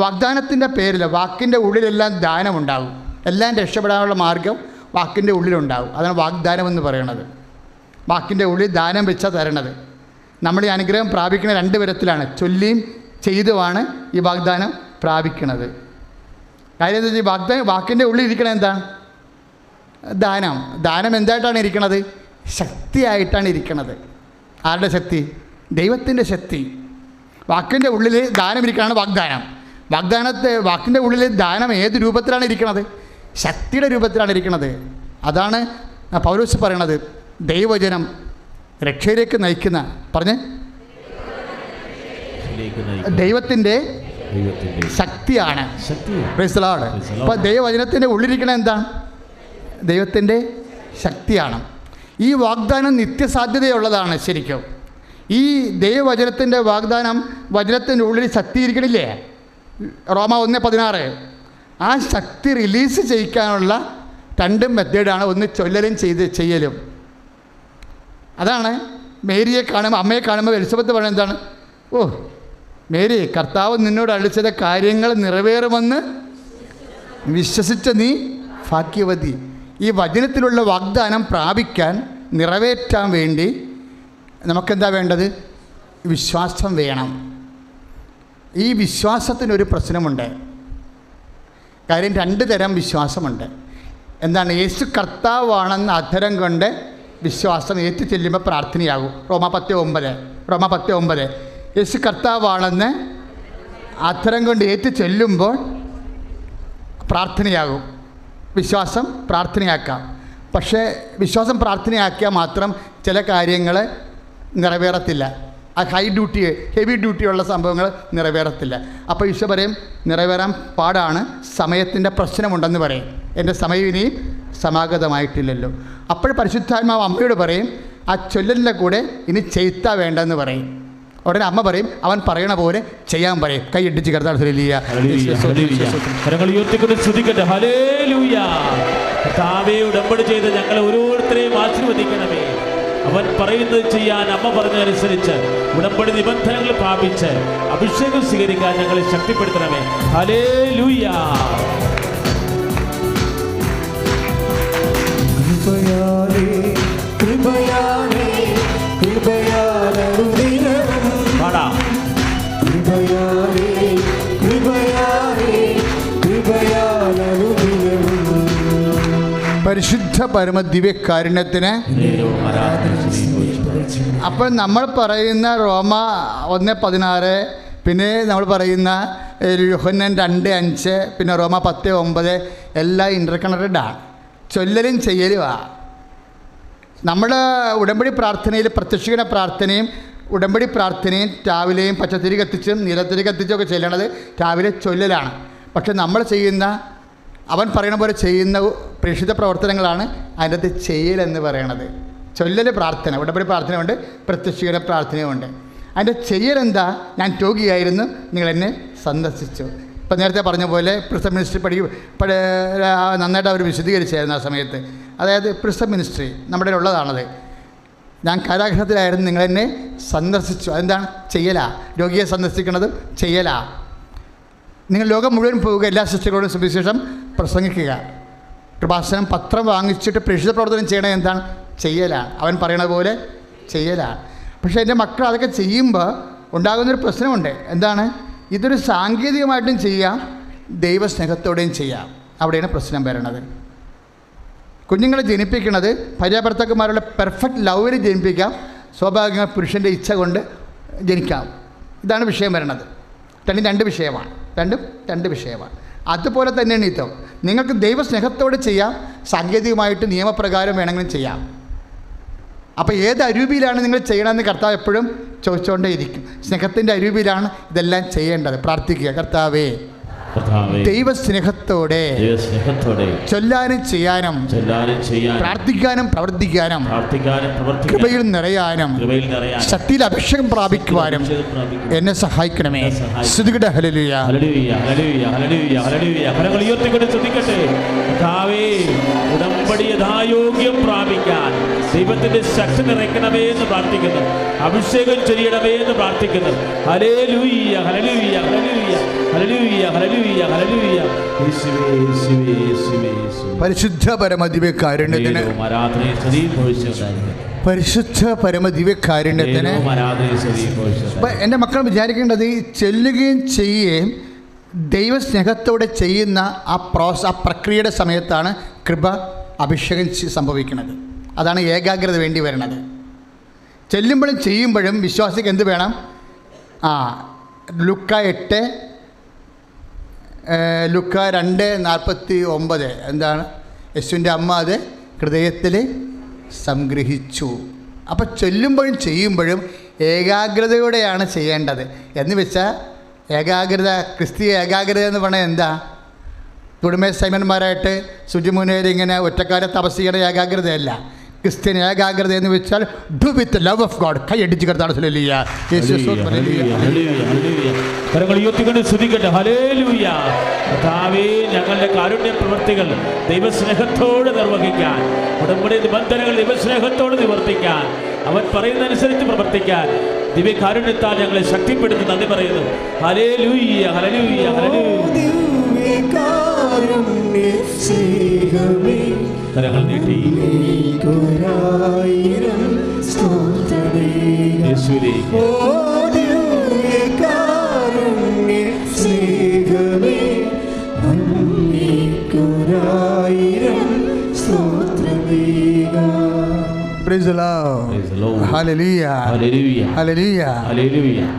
വാഗ്ദാനത്തിൻ്റെ പേരിൽ വാക്കിൻ്റെ ഉള്ളിലെല്ലാം ദാനമുണ്ടാകും. എല്ലാം രക്ഷപ്പെടാനുള്ള മാർഗം വാക്കിൻ്റെ ഉള്ളിലുണ്ടാകും. അതാണ് വാഗ്ദാനം എന്ന് പറയുന്നത്. വാക്കിൻ്റെ ഉള്ളിൽ ദാനം വെച്ചാൽ തരണത്. നമ്മൾ ഈ അനുഗ്രഹം പ്രാപിക്കുന്ന 2 വിധത്തിലാണ്, ചൊല്ലിയും ചെയ്തുമാണ് ഈ വാഗ്ദാനം പ്രാപിക്കുന്നത്. കാര്യം എന്താ വെച്ചാൽ വാക്കിൻ്റെ ഉള്ളിൽ ഇരിക്കണത് എന്താണ്? ദാനം. ദാനം എന്തായിട്ടാണ് ഇരിക്കണത്? ശക്തിയായിട്ടാണ് ഇരിക്കണത്. ആരുടെ ശക്തി? ദൈവത്തിൻ്റെ ശക്തി. വാക്കിൻ്റെ ഉള്ളിൽ ദാനം ഇരിക്കണതാണ് വാഗ്ദാനം. വാക്കിൻ്റെ ഉള്ളിൽ ദാനം ഏത് രൂപത്തിലാണ് ഇരിക്കണത്? ശക്തിയുടെ രൂപത്തിലാണ് ഇരിക്കുന്നത്. അതാണ് പൗലോസ് പറയണത്, ദൈവവചനം രക്ഷയിലേക്ക് നയിക്കുന്ന പറഞ്ഞ് ദൈവത്തിൻ്റെ ശക്തിയാണ്. Price the Lord. അപ്പോൾ ദൈവവചനത്തിൻ്റെ ഉള്ളിലിരിക്കണ എന്താണ്? ദൈവത്തിൻ്റെ ശക്തിയാണ്. ഈ വാഗ്ദാനം നിത്യസാധ്യതയുള്ളതാണ്. ശരിക്കും ഈ ദൈവവചനത്തിൻ്റെ വാഗ്ദാനം വചനത്തിൻ്റെ ഉള്ളിൽ ശക്തി ഇരിക്കണില്ലേ? റോമ 1:16. ആ ശക്തി റിലീസ് ചെയ്യിക്കാനുള്ള 2 മെത്തേഡാണ്. ഒന്ന് ചൊല്ലലും ചെയ്യലും. അതാണ് മേരിയെ കാണുമ്പോൾ, അമ്മയെ കാണുമ്പോൾ എലിസബത്ത് പറയുന്നത് എന്താണ്? ഓ മേരി, കർത്താവ് നിന്നോട് അളിച്ചത് കാര്യങ്ങൾ നിറവേറുമെന്ന് വിശ്വസിച്ച നീ ഭാഗ്യവതി. ഈ വചനത്തിലുള്ള വാഗ്ദാനം പ്രാപിക്കാൻ, നിറവേറ്റാൻ വേണ്ടി നമുക്കെന്താ വേണ്ടത്? വിശ്വാസം വേണം. ഈ വിശ്വാസത്തിനൊരു പ്രശ്നമുണ്ട്. കാര്യം 2 തരം വിശ്വാസമുണ്ട്. എന്താണ്? യേശു കർത്താവാണെന്ന് അധരം കൊണ്ട് വിശ്വാസം ഏറ്റു ചെല്ലുമ്പോൾ പ്രാർത്ഥനയാകും. റോമ 10:9. യേശു കർത്താവാണെന്ന് അധരം കൊണ്ട് ഏറ്റു ചെല്ലുമ്പോൾ പ്രാർത്ഥനയാകും. വിശ്വാസം പ്രാർത്ഥനയാക്കാം. പക്ഷേ വിശ്വാസം പ്രാർത്ഥനയാക്കിയാൽ മാത്രം ചില കാര്യങ്ങൾ നിറവേറത്തില്ല. ആ ഹെവി ഡ്യൂട്ടിയുള്ള സംഭവങ്ങൾ നിറവേറത്തില്ല. അപ്പോൾ ഈശോ പറയും, നിറവേറാൻ പാടാണ്, സമയത്തിൻ്റെ പ്രശ്നമുണ്ടെന്ന് പറയും. എൻ്റെ സമയം ഇനിയും സമാഗതമായിട്ടില്ലല്ലോ. അപ്പോൾ പരിശുദ്ധാത്മാവ് അമ്മയോട് പറയും, ആ ചൊല്ലലിൻ്റെ കൂടെ ഇനി ചെയ്ത്താ വേണ്ടെന്ന് പറയും. ഉടനെ അമ്മ പറയും, അവൻ പറയണ പോലെ ചെയ്യാൻ പറയും. കൈയിടിച്ച് കർത്താവ് ഉടമ്പടി ചെയ്ത് ഞങ്ങളെ ഓരോരുത്തരെയും ആശീർവദിക്കണമേ. അവൻ പറയുന്നത് ചെയ്യാൻ, അമ്മ പറഞ്ഞതനുസരിച്ച് ഉടമ്പടി നിബന്ധനകൾ പ്രാപിച്ച് അഭിഷേകം സ്വീകരിക്കാൻ ഞങ്ങളെ ശക്തിപ്പെടുത്തണമേ. ഹല്ലേലൂയ. പരിശുദ്ധ പരമ ദിവ്യകാരുണ്യത്തിന്. അപ്പോൾ നമ്മൾ പറയുന്ന റോമ 1:16, പിന്നെ നമ്മൾ പറയുന്ന യോഹന്നാൻ 2:5, പിന്നെ റോമ 10:9 എല്ലാം ഇൻ്റർകണക്റ്റഡാണ്. ചൊല്ലലും ചെയ്യലുമാണ്. നമ്മുടെ ഉടമ്പടി പ്രാർത്ഥനയിൽ പ്രത്യക്ഷീകരണ പ്രാർത്ഥനയും ഉടമ്പടി പ്രാർത്ഥനയും രാവിലെയും പച്ചത്തിരി കത്തിച്ചും നീലത്തിരി കത്തിച്ചും ഒക്കെ ചെല്ലണത് രാവിലെ ചൊല്ലലാണ്. പക്ഷെ നമ്മൾ ചെയ്യുന്ന, അവൻ പറയുന്ന പോലെ ചെയ്യുന്ന പ്രേക്ഷിത പ്രവർത്തനങ്ങളാണ് അതിൻ്റെ അകത്ത് ചെയ്യലെന്ന് പറയണത്. ചൊല്ലൽ പ്രാർത്ഥന, ഉടമ്പടി പ്രാർത്ഥനയുണ്ട്, പ്രത്യക്ഷീകരണ പ്രാർത്ഥനയുമുണ്ട്. അതിൻ്റെ ചെയ്യലെന്താ? ഞാൻ രോഗിയായിരുന്നു, നിങ്ങളെന്നെ സന്ദർശിച്ചു. ഇപ്പം നേരത്തെ പറഞ്ഞ പോലെ പ്രിസം മിനിസ്ട്രി നന്നായിട്ട് അവർ വിശദീകരിച്ചായിരുന്നു ആ സമയത്ത്. അതായത് പ്രിസം മിനിസ്ട്രി നമ്മുടെ ഉള്ളതാണത്. ഞാൻ കാരാഗ്രഹത്തിലായിരുന്നു, നിങ്ങളെന്നെ സന്ദർശിച്ചു. അതെന്താണ്? ചെയ്യലാ. രോഗിയെ സന്ദർശിക്കണതും ചെയ്യലാ. നിങ്ങൾ ലോകം മുഴുവൻ പോവുക, എല്ലാ ശിഷ്യകളോടും സുവിശേഷം പ്രസംഗിക്കുക. കൃപാസനം പത്രം വാങ്ങിച്ചിട്ട് പ്രേക്ഷിത പ്രവർത്തനം ചെയ്യണത് എന്താണ്? ചെയ്യലാണ്. അവൻ പറയണ പോലെ ചെയ്യലാണ്. പക്ഷേ എൻ്റെ മക്കൾ അതൊക്കെ ചെയ്യുമ്പോൾ ഉണ്ടാകുന്നൊരു പ്രശ്നമുണ്ട്. എന്താണ്? ഇതൊരു സാങ്കേതികമായിട്ടും ചെയ്യാം, ദൈവസ്നേഹത്തോടെയും ചെയ്യാം. അവിടെയാണ് പ്രശ്നം വരണത്. കുഞ്ഞുങ്ങളെ ജനിപ്പിക്കുന്നത് ഭാര്യാഭർത്താക്കന്മാരുടെ പെർഫെക്റ്റ് ലവിൽ ജനിപ്പിക്കാം, സ്വാഭാവികമായി പുരുഷൻ്റെ ഇച്ഛ കൊണ്ട് ജനിക്കാം. ഇതാണ് വിഷയം വരണത്. രണ്ടും രണ്ട് വിഷയമാണ്. അതുപോലെ തന്നെയാണ് ഇതോ. നിങ്ങൾക്ക് ദൈവസ്നേഹത്തോടെ ചെയ്യാം, സാങ്കേതികമായിട്ട് നിയമപ്രകാരം വേണമെങ്കിലും ചെയ്യാം. അപ്പോൾ ഏത് അരൂപിയിലാണ് നിങ്ങൾ ചെയ്യണമെന്ന് കർത്താവ് എപ്പോഴും ചോദിച്ചുകൊണ്ടേയിരിക്കും. സ്നേഹത്തിൻ്റെ അരൂപിയിലാണ് ഇതെല്ലാം ചെയ്യേണ്ടത്. പ്രാർത്ഥിക്കുക, കർത്താവേ ദൈവസ്നേഹത്തോടെ ചൊല്ലാനും ചെയ്യാനും പ്രാർത്ഥിക്കാനും പ്രവർത്തിക്കാനും കൃപയിൽ നിറയാനും ശക്തിയിൽ അഭിഷേകം പ്രാപിക്കുവാനും എന്നെ സഹായിക്കണമേ. സ്തുതിക്കട്ടെ. ഹല്ലേലൂയ. ഉടമ്പടി യഥായോഗ്യം പ്രാപിക്കാൻ ദൈവത്തിന്റെ ശക്തി നിറയ്ക്കണമേ എന്ന് പ്രാർത്ഥിക്കുന്നു. അഭിഷേകം ചൊരിയണമേ എന്ന് പ്രാർത്ഥിക്കുന്നു. Hallelujah, hallelujah, hallelujah, hallelujah, hallelujah, hallelujah. യേശുവേ, യേശുവേ, യേശുവേ, യേശുവേ. പരിശുദ്ധ പരമദിവ്യകാരുണ്യത്തിന് പരിശുദ്ധ പരമദിവ്യകാരുണ്യത്തിന്. എൻ്റെ മക്കൾ വിചാരിക്കേണ്ടത് ഈ ചെല്ലുകയും ചെയ്യുകയും ദൈവസ്നേഹത്തോടെ ചെയ്യുന്ന ആ പ്രക്രിയയുടെ സമയത്താണ് കൃപ അഭിഷേകം സംഭവിക്കുന്നത്. അതാണ് ഏകാഗ്രത വേണ്ടി വരുന്നത്. ചെല്ലുമ്പോഴും ചെയ്യുമ്പോഴും വിശ്വാസിക്ക് എന്ത് വേണം? ലുക്ക 2:49 എന്താണ്? യേശുവിൻ്റെ അമ്മ അത് ഹൃദയത്തിൽ സംഗ്രഹിച്ചു. അപ്പോൾ ചൊല്ലുമ്പോഴും ചെയ്യുമ്പോഴും ഏകാഗ്രതയോടെയാണ് ചെയ്യേണ്ടത്. എന്ന് വെച്ചാൽ ഏകാഗ്രത, ക്രിസ്തീയ ഏകാഗ്രത എന്ന് പറഞ്ഞാൽ എന്താ? കുടുംബ സൈമന്മാരായിട്ട് ശുചിമുനേരി ഇങ്ങനെ ഒറ്റക്കാലം തപസ് ചെയ്യണ ഏകാഗ്രതയല്ല. ക്രിസ്ത്യൻ ഏകാഗ്രത എന്ന് വെച്ചാൽ do with love of God. കൈ അടിച്ച് കിടത്താണ്. ഞങ്ങളുടെ കാരുണ്യ പ്രവൃത്തികൾ ദൈവസ്നേഹത്തോട് നിർവഹിക്കാൻ, ഉടമ്പടി നിബന്ധനകൾ ദൈവസ്നേഹത്തോട് നിവർത്തിക്കാൻ, അവൻ പറയുന്നതനുസരിച്ച് പ്രവർത്തിക്കാൻ ദിവ്യകാരുണ്യത്താൽ ഞങ്ങളെ ശക്തിപ്പെടുത്തി നന്ദി പറയുന്നു. Hallelujah, hallelujah, hallelujah. കരങ്ങൾ നീട്ടി യേശുവിലേക്ക്. Praise the Lord. Hallelujah. Hallelujah. Hallelujah. Hallelujah.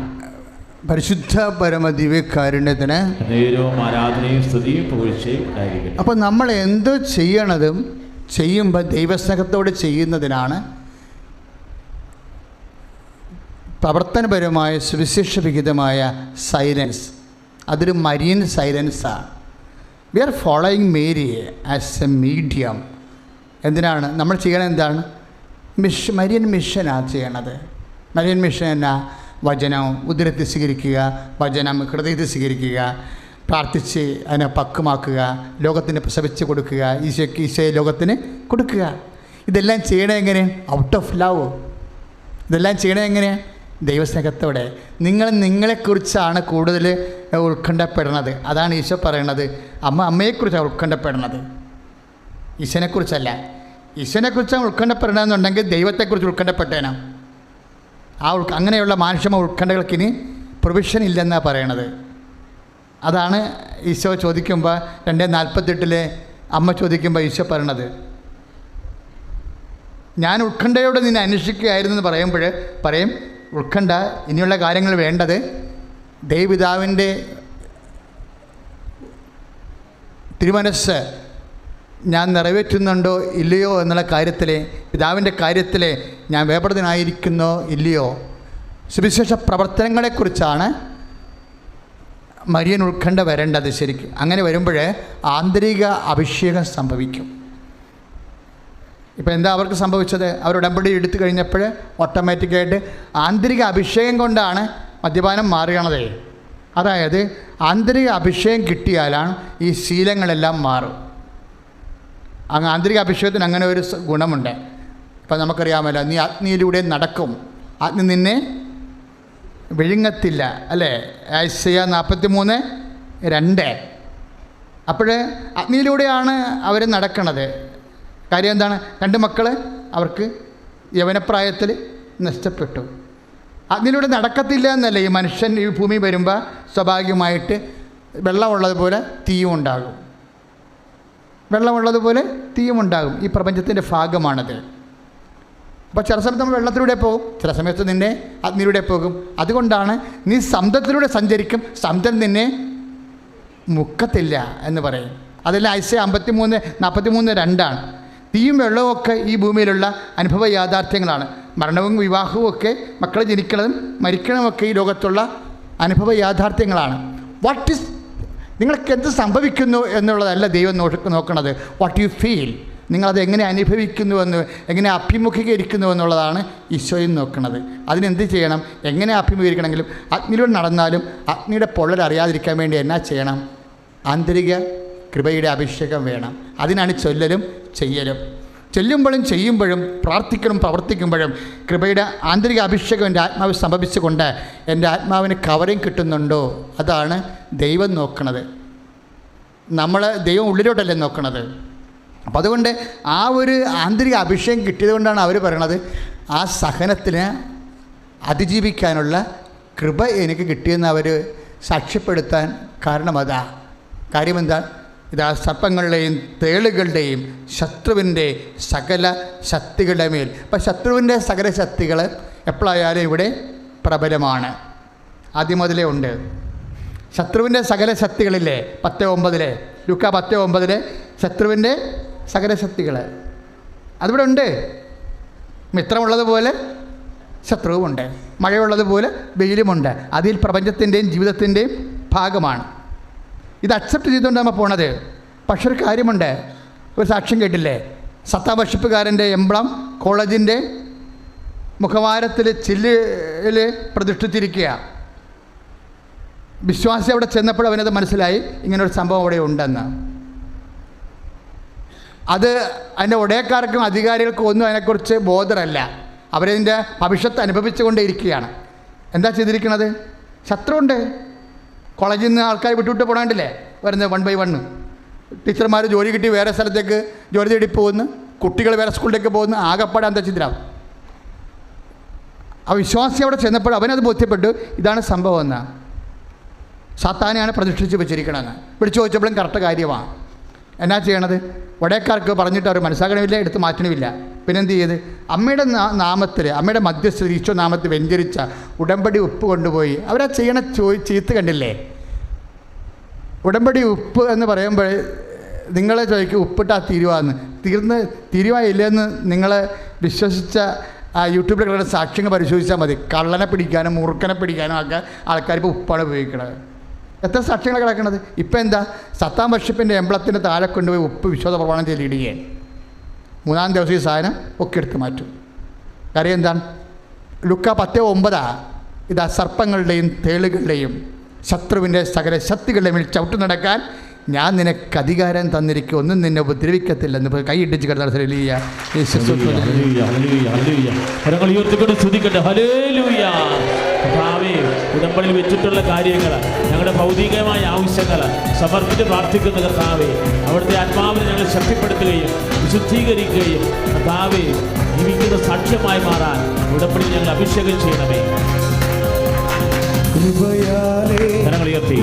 പരിശുദ്ധ പരമദിവ്യകാരുണ്യത്തിന് ആരാധനയും സ്തുതിയും പുകഴ്ചയും ഉണ്ടായിരിക്കട്ടെ. അപ്പോൾ നമ്മൾ എന്ത് ചെയ്യണതും ചെയ്യുമ്പോൾ ദൈവസ്നേഹത്തോടെ ചെയ്യുന്നതിനാണ് പ്രവർത്തനപരമായ സുവിശേഷവിഹിതമായ സൈലൻസ്. അതൊരു മരിയൻ സൈലൻസാണ്. We are following Mary as a medium. എന്തിനാണ് നമ്മൾ ചെയ്യണത്? എന്താണ്? മരിയൻ മിഷനാണ് ചെയ്യണത്. മരിയൻ മിഷൻ എന്നാ? വചനം ഉദരത്തിൽ സ്വീകരിക്കുക, വചനം ഹൃദയത്തിൽ സ്വീകരിക്കുക, പ്രാർത്ഥിച്ച് അതിനെ പക്വമാക്കുക, ലോകത്തിന് പ്രസവിച്ച് കൊടുക്കുക, ഈശോയെ ലോകത്തിന് കൊടുക്കുക. ഇതെല്ലാം ചെയ്യണേ എങ്ങനെ? Out of love. ഇതെല്ലാം ചെയ്യണേ എങ്ങനെ? ദൈവസ്നേഹത്തോടെ. നിങ്ങളെക്കുറിച്ചാണ് കൂടുതൽ ഉത്കണ്ഠപ്പെടുന്നത്. അതാണ് ഈശോ പറയണത്. അമ്മയെക്കുറിച്ചാണ് ഉത്കണ്ഠപ്പെടുന്നത്, ഈശോനെക്കുറിച്ചല്ല. ഈശോനെക്കുറിച്ചാണ് ഉത്കണ്ഠപ്പെടണമെന്നുണ്ടെങ്കിൽ ദൈവത്തെക്കുറിച്ച് ഉത്കണ്ഠപ്പെട്ടേനാ. അങ്ങനെയുള്ള മാനുഷിക ഉത്കണ്ഠകൾക്കിനി പ്രൊവിഷൻ ഇല്ലെന്നാണ് പറയണത്. അതാണ് ഈശോ ചോദിക്കുമ്പോൾ 2:48 അമ്മ ചോദിക്കുമ്പോൾ ഈശോ പറയണത്, ഞാൻ ഉത്കണ്ഠയോടെ നിന്നെ അന്വേഷിക്കുകയായിരുന്നു എന്ന് പറയുമ്പോൾ പറയും, ഉത്കണ്ഠ, ഇനിയുള്ള കാര്യങ്ങൾ വേണ്ടത് ദൈവപിതാവിൻ്റെ തിരുമനസ്സ് ഞാൻ നിറവേറ്റുന്നുണ്ടോ ഇല്ലയോ എന്നുള്ള കാര്യത്തിൽ, പിതാവിൻ്റെ കാര്യത്തിൽ ഞാൻ വേപടനായിരിക്കുന്നോ ഇല്ലയോ, സുവിശേഷ പ്രവർത്തനങ്ങളെക്കുറിച്ചാണ് മരിയൻ ഉത്കണ്ഠ വരേണ്ടത്. ശരിക്കും അങ്ങനെ വരുമ്പോൾ ആന്തരിക അഭിഷേകം സംഭവിക്കും. ഇപ്പം എന്താ അവർക്ക് സംഭവിച്ചത്? അവർ ഉടമ്പടി എടുത്തു കഴിഞ്ഞപ്പോൾ ഓട്ടോമാറ്റിക്കായിട്ട് ആന്തരിക അഭിഷേകം കൊണ്ടാണ് മദ്യപാനം മാറുകയാണത്. അതായത് ആന്തരിക അഭിഷേകം കിട്ടിയാലാണ് ഈ ശീലങ്ങളെല്ലാം മാറും. ആന്തരിക അഭിഷേകത്തിന് അങ്ങനെ ഒരു ഗുണമുണ്ട്. ഇപ്പം നമുക്കറിയാമല്ലോ, നീ അഗ്നിയിലൂടെ നടക്കും, അഗ്നി നിന്നെ വിഴുങ്ങത്തില്ല, അല്ലേ? ഐസയ്യ 43:2. അപ്പോൾ അഗ്നിയിലൂടെയാണ് അവർ നടക്കണത്. കാര്യം എന്താണ്? 2 മക്കൾ അവർക്ക് യൗവനപ്രായത്തിൽ നഷ്ടപ്പെട്ടു. അഗ്നിയിലൂടെ നടക്കത്തില്ല എന്നല്ല, ഈ മനുഷ്യൻ ഈ ഭൂമി വരുമ്പോൾ സ്വാഭാവികമായിട്ട് വെള്ളമുള്ളതുപോലെ തീയും ഉണ്ടാകും. വെള്ളമുള്ളതുപോലെ തീയുമുണ്ടാകും. ഈ പ്രപഞ്ചത്തിൻ്റെ ഭാഗമാണത്. അപ്പോൾ ചില സമയത്ത് നമ്മൾ വെള്ളത്തിലൂടെ പോകും, ചില സമയത്ത് നിന്നെ അഗ്നിയിലൂടെ പോകും. അതുകൊണ്ടാണ് നീ സമുദ്രത്തിലൂടെ സഞ്ചരിക്കും, സമുദ്രം നിന്നെ മുക്കത്തില്ല എന്ന് പറയും. അതെല്ലാം ഐസയ്യ 43:2. തീയും വെള്ളവും ഒക്കെ ഈ ഭൂമിയിലുള്ള അനുഭവ യാഥാർത്ഥ്യങ്ങളാണ്. മരണവും വിവാഹവും ഒക്കെ, മക്കൾ ജനിക്കണതും മരിക്കണമൊക്കെ ഈ ലോകത്തുള്ള അനുഭവ യാഥാർത്ഥ്യങ്ങളാണ്. വാട്ട് ഈസ് നിങ്ങൾക്ക് എന്ത് സംഭവിക്കുന്നു എന്നുള്ളതല്ല ദൈവം നോക്കുന്നത്. വാട്ട് യു ഫീൽ, നിങ്ങളത് എങ്ങനെ അനുഭവിക്കുന്നുവെന്ന്, എങ്ങനെ അഭിമുഖീകരിക്കുന്നു എന്നുള്ളതാണ് ഈശോയും നോക്കുന്നത്. അതിനെന്ത് ചെയ്യണം, എങ്ങനെ അഭിമുഖീകരിക്കണമെങ്കിലും അഗ്നിയിലൂടെ നടന്നാലും അഗ്നിയുടെ പൊള്ളലറിയാതിരിക്കാൻ വേണ്ടി എന്നാ ചെയ്യണം? ആന്തരിക കൃപയുടെ അഭിഷേകം വേണം. അതിനാണ് ചൊല്ലലും ചെയ്യലും. ചൊല്ലുമ്പോഴും ചെയ്യുമ്പോഴും പ്രാർത്ഥിക്കണം പ്രവർത്തിക്കുമ്പോഴും കൃപയുടെ ആന്തരിക അഭിഷേകം എൻ്റെ ആത്മാവ് സംഭവിച്ചുകൊണ്ട് എൻ്റെ ആത്മാവിന് കവറിങ് കിട്ടുന്നുണ്ടോ, അതാണ് ദൈവം നോക്കുന്നത്. ദൈവം ഉള്ളിലോട്ടല്ലേ നോക്കണത്. അപ്പം അതുകൊണ്ട് ആ ഒരു ആന്തരിക അഭിഷേകം കിട്ടിയതുകൊണ്ടാണ് അവർ പറയണത് ആ സഹനത്തിന് അതിജീവിക്കാനുള്ള കൃപ എനിക്ക് കിട്ടിയെന്ന് അവർ സാക്ഷ്യപ്പെടുത്താൻ കാരണം അതാ. കാര്യമെന്താ? ഇതാ സർപ്പങ്ങളുടെയും തേളുകളുടെയും ശത്രുവിൻ്റെ സകല ശക്തികളുടെ മേൽ. അപ്പം ശത്രുവിൻ്റെ സകല ശക്തികൾ എപ്പോഴായാലും ഇവിടെ പ്രബലമാണ്. ആദ്യം മുതലേ ഉണ്ട് ശത്രുവിൻ്റെ സകല ശക്തികളില്ലേ. 10:9 ലൂക്കാ 10:9 ശത്രുവിൻ്റെ സകല ശക്തികൾ അതിവിടെ ഉണ്ട്. മിത്രമുള്ളതുപോലെ ശത്രുവുമുണ്ട്, മഴയുള്ളതുപോലെ വെയിലുമുണ്ട്. അതിൽ പ്രപഞ്ചത്തിൻ്റെയും ജീവിതത്തിൻ്റെയും ഭാഗമാണ്. ഇത് അക്സെപ്റ്റ് ചെയ്തുകൊണ്ട് നമ്മൾ പോണത്. പക്ഷെ ഒരു കാര്യമുണ്ട്, ഒരു സാക്ഷ്യം കേട്ടില്ലേ, സത്താം വർഷിപ്പുകാരൻ്റെ എംബ്ലം കോളേജിൻ്റെ മുഖവാരത്തിൽ ചില്ലിൽ പ്രതിഷ്ഠിച്ചിരിക്കുക. വിശ്വാസി അവിടെ ചെന്നപ്പോൾ അവനത് മനസ്സിലായി ഇങ്ങനൊരു സംഭവം അവിടെ ഉണ്ടെന്ന്. അതിൻ്റെ ഉടയക്കാർക്കും അധികാരികൾക്കും ഒന്നും അതിനെക്കുറിച്ച് ബോധമല്ല. അവരതിൻ്റെ ഭവിഷ്യത്ത് അനുഭവിച്ചുകൊണ്ടേ ഇരിക്കുകയാണ്. എന്താ ചെയ്തിരിക്കുന്നത്? ശത്രുണ്ട്. കോളേജിൽ നിന്ന് ആൾക്കാർ വിട്ടുവിട്ട് പോകണ്ടില്ലേ വരുന്നത് 1 by 1. ടീച്ചർമാർ ജോലി കിട്ടി വേറെ സ്ഥലത്തേക്ക് ജോലി തേടി പോകുന്നു, കുട്ടികൾ വേറെ സ്കൂളിലേക്ക് പോകുന്നു. ആകെപ്പാടെ അന്തച്ചിദ്രാവും. ആ വിശ്വാസി അവിടെ ചെന്നപ്പോൾ അവനത് ബോധ്യപ്പെട്ടു ഇതാണ് സംഭവം എന്ന്. സാത്താനെയാണ് പ്രതിഷ്ഠിച്ച് വെച്ചിരിക്കണമെന്ന് വിളിച്ചു ചോദിച്ചപ്പോഴും കറക്റ്റ് കാര്യമാണ്. എന്നാ ചെയ്യണത്? വടയക്കാർക്ക് പറഞ്ഞിട്ട് അവർ മനസ്സാകണമില്ല, എടുത്ത് മാറ്റണമില്ല. പിന്നെന്ത് ചെയ്ത് അമ്മയുടെ നാമത്തിൽ, അമ്മയുടെ മധ്യസ്ഥ ഈശോ നാമത്തിൽ വെഞ്ചരിച്ച ഉടമ്പടി ഉപ്പ് കൊണ്ടുപോയി അവരാ ചെയ്യണ ചീത്ത് കണ്ടില്ലേ. ഉടമ്പടി ഉപ്പ് എന്ന് പറയുമ്പോൾ നിങ്ങളെ ചോദിക്കും ഉപ്പിട്ടാ തീരുവാന്ന്. തീരുവായില്ലെന്ന് നിങ്ങൾ വിശ്വസിച്ച ആ യൂട്യൂബിൽ സാക്ഷ്യങ്ങൾ പരിശോധിച്ചാൽ മതി. കള്ളനെ പിടിക്കാനും മൂർഖനെ പിടിക്കാനും ഒക്കെ ആൾക്കാർ ഇപ്പോൾ ഉപ്പാണ് ഉപയോഗിക്കുന്നത്. എത്ര സാക്ഷ്യങ്ങൾ കിടക്കണത്. ഇപ്പം എന്താ, സത്താം വർഷിപ്പിൻ്റെ എംബ്ലത്തിൻ്റെ താഴെ കൊണ്ടുപോയി ഉപ്പ് വിശ്വാസ പ്രമാണം ചെയ്തിടുകയാണ്. 3-ാം ദിവസം ഈ സാധനം ഒക്കെ എടുത്ത് മാറ്റും. കാര്യം എന്താണ്? ലൂക്കാ 10:9 ഇതാ സർപ്പങ്ങളുടെയും തേളുകളുടെയും ശത്രുവിൻ്റെ സകല ശക്തികളുടെ മേൽ ചവിട്ടു നടക്കാൻ ഞാൻ നിനക്ക് അധികാരം തന്നിരിക്കും, ഒന്നും നിന്നെ ഉപദ്രവിക്കത്തില്ലെന്ന് കൈയിട്ടിച്ച് കിടന്ന ഉടമ്പടിയിൽ വെച്ചിട്ടുള്ള കാര്യങ്ങൾ, ഞങ്ങളുടെ ഭൗതികമായ ആവശ്യങ്ങൾ സമർപ്പിച്ച് പ്രാർത്ഥിക്കുന്ന കർത്താവേ, അവിടുത്തെ ആത്മാവിനെ ഞങ്ങൾ ശക്തിപ്പെടുത്തുകയും വിശുദ്ധീകരിക്കുകയും കർത്താവേ ജീവിക്കുന്ന സാക്ഷ്യമായി മാറാൻ ഉടമ്പടിയിൽ ഞങ്ങൾ അഭിഷേകം ചെയ്യണമേ. കരങ്ങൾ ഉയർത്തി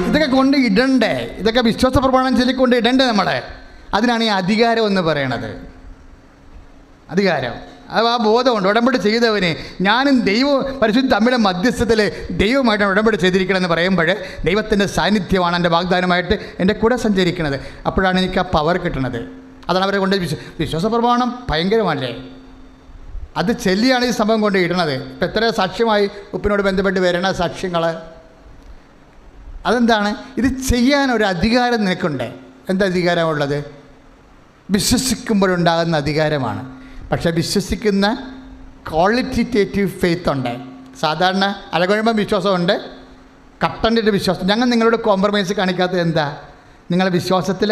ഇതൊക്കെ കൊണ്ട് ഇടണ്ടേ, ഇതൊക്കെ വിശ്വാസ പ്രമാണം ചൊല്ലിക്കൊണ്ട് ഇടണ്ടേ നമ്മളെ. അതിനാണ് ഈ അധികാരം എന്ന് പറയണത്. അധികാരം അത് ആ ബോധമുണ്ട്. ഉടമ്പടി ചെയ്തവന് ഞാനും ദൈവവും പരിശുദ്ധ തമ്മിലെ മധ്യസ്ഥത്തിൽ ദൈവമായിട്ടാണ് ഉടമ്പടി ചെയ്തിരിക്കണമെന്ന് പറയുമ്പോൾ ദൈവത്തിൻ്റെ സാന്നിധ്യമാണ് എൻ്റെ വാഗ്ദാനമായിട്ട് എൻ്റെ കൂടെ സഞ്ചരിക്കുന്നത്. അപ്പോഴാണ് എനിക്ക് ആ പവർ കിട്ടുന്നത്. അതാണ് അവരെ കൊണ്ട് വിശ്വാസ പ്രമാണം ഭയങ്കരമല്ലേ. അത് ചെല്ലിയാണ് ഈ സംഭവം കൊണ്ട് ഇടുന്നത്. ഇപ്പം എത്ര സാക്ഷ്യമായി ഉപ്പിനോട് ബന്ധപ്പെട്ട് വരണ സാക്ഷ്യങ്ങൾ. അതെന്താണ്? ഇത് ചെയ്യാനൊരു അധികാരം നിനക്കുണ്ട്. എന്താ അധികാരമുള്ളത്? വിശ്വസിക്കുമ്പോഴുണ്ടാകുന്ന അധികാരമാണ്. പക്ഷേ വിശ്വസിക്കുന്ന ക്വാളിറ്റേറ്റീവ് ഫെയ്ത്ത് ഉണ്ട്. സാധാരണ അലകൊഴുമ്പം വിശ്വാസമുണ്ട്, കട്ടൻ്റെ വിശ്വാസം. ഞങ്ങൾ നിങ്ങളോട് കോംപ്രമൈസ് കാണിക്കാത്തത് എന്താ? നിങ്ങളുടെ വിശ്വാസത്തിൽ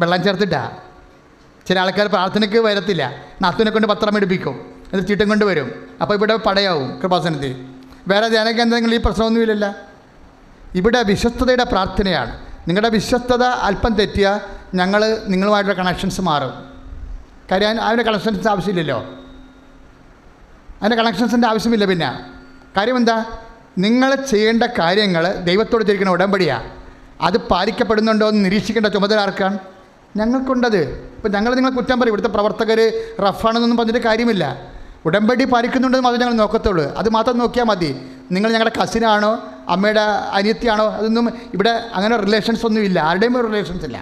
വെള്ളം ചേർത്തിട്ടാ. ചില ആൾക്കാർ പ്രാർത്ഥനയ്ക്ക് വരത്തില്ല, നാത്തുവിനെ കൊണ്ട് പത്രം എടുപ്പിക്കും, എന്നിട്ട് ചീട്ടം കൊണ്ട് വരും. അപ്പോൾ ഇവിടെ പടയാവും കൃപാസനത്തിൽ. വേറെ ധ്യാനക്ക് എന്തെങ്കിലും ഈ പ്രശ്നമൊന്നുമില്ലല്ല. ഇവിടെ വിശ്വസ്തതയുടെ പ്രാർത്ഥനയാണ്. നിങ്ങളുടെ വിശ്വസ്തത അല്പം തെറ്റിയാൽ ഞങ്ങൾ നിങ്ങളുമായിട്ടുള്ള കണക്ഷൻസ് മാറും. കാര്യം അതിൻ്റെ കണക്ഷൻസ് ആവശ്യമില്ലല്ലോ. അതിൻ്റെ കണക്ഷൻസിൻ്റെ ആവശ്യമില്ല. പിന്നെ കാര്യം എന്താ? നിങ്ങൾ ചെയ്യേണ്ട കാര്യങ്ങൾ ദൈവത്തോട് ചെയ്യിക്കുന്ന ഉടമ്പടിയാണ്. അത് പാലിക്കപ്പെടുന്നുണ്ടോ എന്ന് നിരീക്ഷിക്കേണ്ട ചുമതല ആർക്കാണ്? ഞങ്ങൾക്കുണ്ടത്. ഇപ്പം ഞങ്ങൾ നിങ്ങളെ കുറ്റം പറയും, ഇവിടുത്തെ പ്രവർത്തകർ റഫാണെന്നൊന്നും പറഞ്ഞിട്ട് കാര്യമില്ല. ഉടമ്പടി പാലിക്കുന്നുണ്ടെന്ന് മാത്രമേ ഞങ്ങൾ നോക്കത്തുള്ളൂ. അത് മാത്രം നോക്കിയാൽ മതി. നിങ്ങൾ ഞങ്ങളുടെ കസിനാണോ അമ്മയുടെ അനിയത്തിയാണോ അതൊന്നും ഇവിടെ അങ്ങനെ റിലേഷൻസ് ഒന്നും ഇല്ല. ആരുടെയും റിലേഷൻസ് ഇല്ല.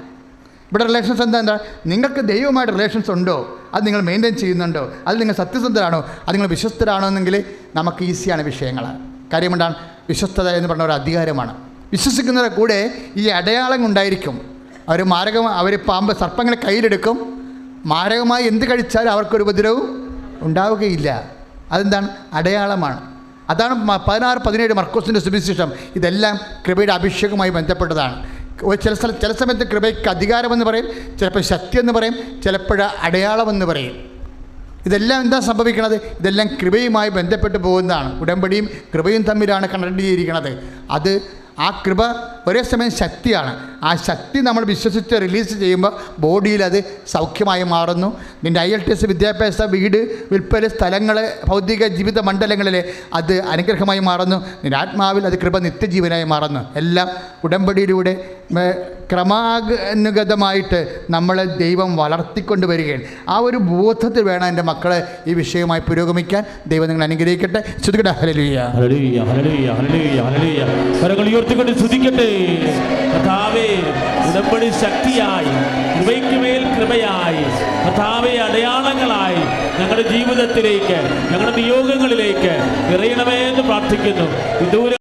ഇവിടെ റിലേഷൻസ് എന്താ? നിങ്ങൾക്ക് ദൈവമായിട്ട് റിലേഷൻസ് ഉണ്ടോ? അത് നിങ്ങൾ മെയിൻറ്റെയിൻ ചെയ്യുന്നുണ്ടോ? അത് നിങ്ങൾ സത്യസന്ധരാണോ? അത് നിങ്ങൾ വിശ്വസ്തരാണോ എന്നെങ്കിൽ നമുക്ക് ഈസിയാണ് വിഷയങ്ങൾ. കാര്യം എന്താണ്? വിശ്വസ്തത എന്ന് പറഞ്ഞ ഒരു അധികാരമാണ്. വിശ്വസിക്കുന്നവരുടെ കൂടെ ഈ അടയാളം ഉണ്ടായിരിക്കും. അവർ പാമ്പ് സർപ്പങ്ങളെ കയ്യിലെടുക്കും. മാരകമായി എന്ത് കഴിച്ചാലും അവർക്കൊരു ഉപദ്രവവും ഉണ്ടാവുകയില്ല. അതെന്താണ്? അടയാളമാണ്. അതാണ് 16-17 മർക്കോസിൻ്റെ സുവിശേഷം. ഇതെല്ലാം കൃപയുടെ അഭിഷേകവുമായി ബന്ധപ്പെട്ടതാണ്. ചില സമയത്ത് കൃപയ്ക്ക് അധികാരമെന്ന് പറയും, ചിലപ്പോൾ ശക്തി എന്ന് പറയും, ചിലപ്പോൾ അടയാളമെന്ന് പറയും. ഇതെല്ലാം എന്താ സംഭവിക്കുന്നത്? ഇതെല്ലാം കൃപയുമായി ബന്ധപ്പെട്ട് പോകുന്നതാണ്. ഉടമ്പടിയും കൃപയും തമ്മിലാണ് കണക്ട് ചെയ്തിരിക്കുന്നത്. ആ കൃപ ഒരേ സമയം ശക്തിയാണ്. ആ ശക്തി നമ്മൾ വിശ്വസിച്ച് റിലീസ് ചെയ്യുമ്പോൾ ബോഡിയിൽ അത് സൗഖ്യമായി മാറുന്നു. നിൻ്റെ IELTS, വിദ്യാഭ്യാസ, വീട്, വിൽപ്പന, സ്ഥലങ്ങൾ, ഭൗതിക ജീവിത മണ്ഡലങ്ങളിൽ അത് അനുഗ്രഹമായി മാറുന്നു. നിൻ്റെ ആത്മാവിൽ അത് കൃപ നിത്യജീവനായി മാറുന്നു. എല്ലാം ഉടമ്പടിയിലൂടെ ക്രമാനുഗതമായിട്ട് നമ്മളെ ദൈവം വളർത്തിക്കൊണ്ട് വരികയാണ്. ആ ഒരു ബോധത്തിൽ വേണം എൻ്റെ മക്കളെ ഈ വിഷയവുമായി പുരോഗമിക്കാൻ. ദൈവം നിങ്ങൾ അനുഗ്രഹിക്കട്ടെ. ശ്രുതികട hallelujah, hallelujah, hallelujah, hallelujah, hallelujah. കരങ്ങൾ ഉയർത്തിക്കൊണ്ട് സ്തുതിക്കട്ടെ. കർത്താവേ, ഉടമ്പടി ശക്തിയായി, കൃപയ്ക്ക് മേൽ കൃപയായി, കർത്താവേ, അടയാളങ്ങളായി ഞങ്ങളുടെ ജീവിതത്തിലേക്ക്, ഞങ്ങളുടെ നിയോഗങ്ങളിലേക്ക് നിറയണമേ എന്ന് പ്രാർത്ഥിക്കുന്നു. വിദൂര